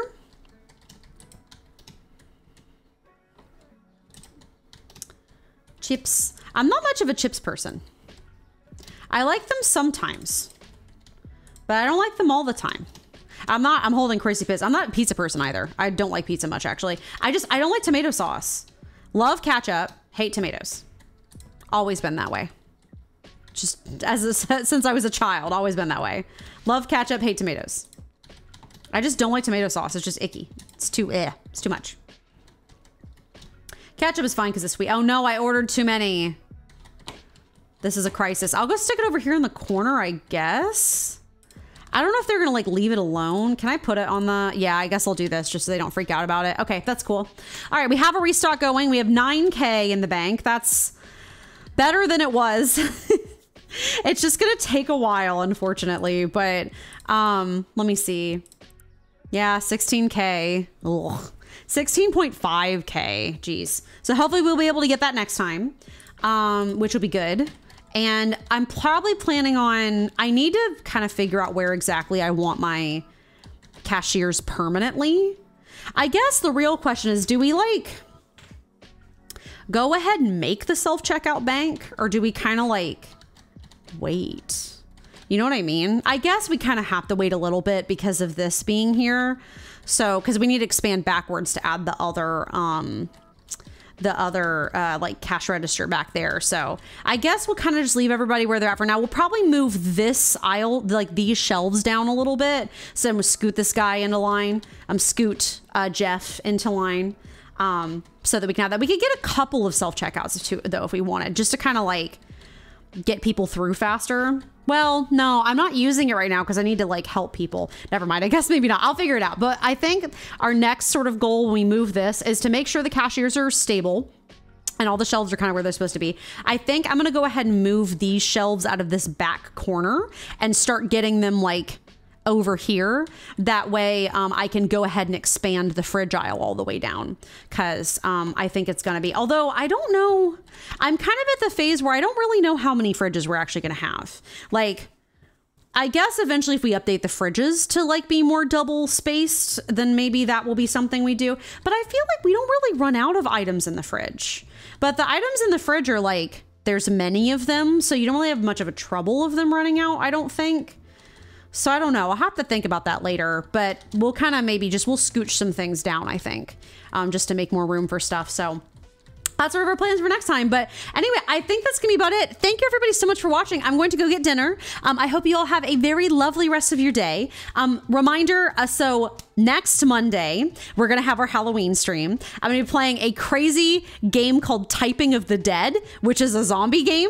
Chips. I'm not much of a chips person. I like them sometimes, but I don't like them all the time. I'm holding crazy pizza. I'm not a pizza person either. I don't like pizza much, actually. I don't like tomato sauce. Love ketchup, hate tomatoes. Always been that way. Just since I was a child, always been that way. Love ketchup, hate tomatoes. I just don't like tomato sauce. It's just icky. It's too much. Ketchup is fine because it's sweet. Oh no, I ordered too many. This is a crisis. I'll go stick it over here in the corner, I guess. I don't know if they're gonna like leave it alone. Can I put it on the, yeah, I guess I'll do this just so they don't freak out about it. Okay, that's cool. All right, we have a restock going. We have 9K in the bank. That's better than it was. It's just gonna take a while, unfortunately, but let me see. Yeah, 16K. Ugh. 16.5K. Jeez. So hopefully we'll be able to get that next time, which will be good. And I'm probably planning on, I need to kind of figure out where exactly I want my cashiers permanently. I guess the real question is, do we like go ahead and make the self-checkout bank, or do we kind of like wait? You know what I mean? I guess we kind of have to wait a little bit because of this being here. So, because we need to expand backwards to add the other like cash register back there. So I guess we'll kind of just leave everybody where they're at for now. We'll probably move this aisle, like these shelves, down a little bit. So I'm gonna scoot this guy into line. Scoot Jeff into line, so that we can have that. We could get a couple of self-checkouts too, though, if we wanted, just to kind of like get people through faster. Well, no, I'm not using it right now because I need to like help people. Never mind. I guess maybe not. I'll figure it out. But I think our next sort of goal when we move this is to make sure the cashiers are stable and all the shelves are kind of where they're supposed to be. I think I'm going to go ahead and move these shelves out of this back corner and start getting them like over here. That way I can go ahead and expand the fridge aisle all the way down, because I think it's going to be, although I don't know, I'm kind of at the phase where I don't really know how many fridges we're actually going to have. Like, I guess eventually if we update the fridges to like be more double spaced, then maybe that will be something we do. But I feel like we don't really run out of items in the fridge. But the items in the fridge are like, there's many of them, so you don't really have much of a trouble of them running out, I don't think. So I don't know. I'll have to think about that later, but we'll kind of maybe just, we'll scooch some things down, I think, just to make more room for stuff. So That's sort of our plans for next time. But anyway, I think that's gonna be about it. Thank you everybody so much for watching. I'm going to go get dinner. I hope you all have a very lovely rest of your day. Reminder, so next Monday, we're going to have our Halloween stream. I'm going to be playing a crazy game called Typing of the Dead, which is a zombie game.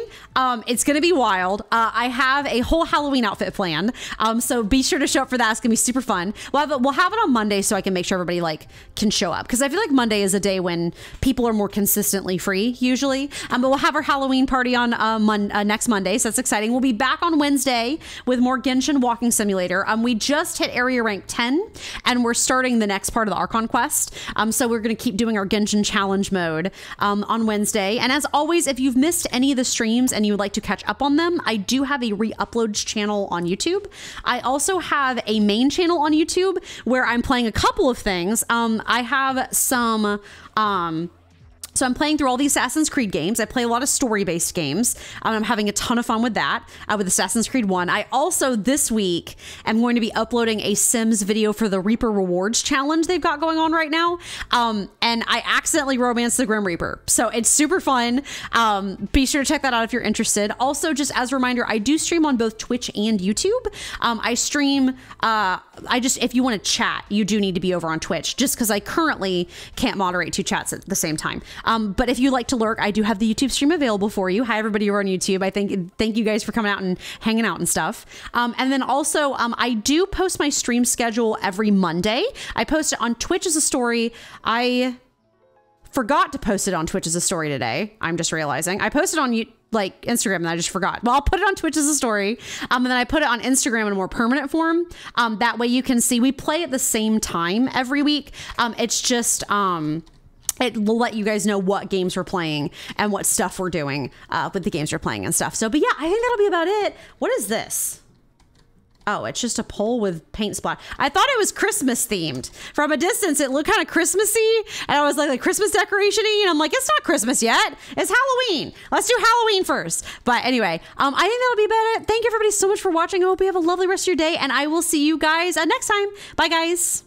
It's going to be wild. I have a whole Halloween outfit planned. So be sure to show up for that. It's going to be super fun. We'll have it on Monday so I can make sure everybody can show up. Because I feel like Monday is a day when people are more consistently free usually. But we'll have our Halloween party on next Monday. So that's exciting. We'll be back on Wednesday with more Genshin Walking Simulator. We just hit area rank 10 and we're starting the next part of the Archon quest. So we're going to keep doing our Genshin challenge mode on Wednesday. And as always, if you've missed any of the streams and you would like to catch up on them, I do have a re-uploads channel on YouTube. I also have a main channel on YouTube where I'm playing a couple of things. I have some... So I'm playing through all the Assassin's Creed games. I play a lot of story-based games. I'm having a ton of fun with that, with Assassin's Creed 1. I also, this week, am going to be uploading a Sims video for the Reaper Rewards challenge they've got going on right now. And I accidentally romanced the Grim Reaper. So it's super fun. Be sure to check that out if you're interested. Also, just as a reminder, I do stream on both Twitch and YouTube. I stream, if you want to chat, you do need to be over on Twitch, just because I currently can't moderate two chats at the same time. But if you like to lurk, I do have the YouTube stream available for you. Hi, everybody who are on YouTube. Thank you guys for coming out and hanging out and stuff. And then also, I do post my stream schedule every Monday. I post it on Twitch as a story. I forgot to post it on Twitch as a story today. I'm just realizing. I posted on Instagram and I just forgot. Well, I'll put it on Twitch as a story. And then I put it on Instagram in a more permanent form. That way you can see we play at the same time every week. It's just... it will let you guys know what games we're playing and what stuff we're doing with the games we're playing and stuff. So, but yeah, I think that'll be about it. What is this? Oh, it's just a pole with paint splash. I thought it was Christmas themed. From a distance, it looked kind of Christmassy. And I was like Christmas decoration-y. And I'm like, it's not Christmas yet. It's Halloween. Let's do Halloween first. But anyway, I think that'll be about it. Thank you everybody so much for watching. I hope you have a lovely rest of your day. And I will see you guys next time. Bye, guys.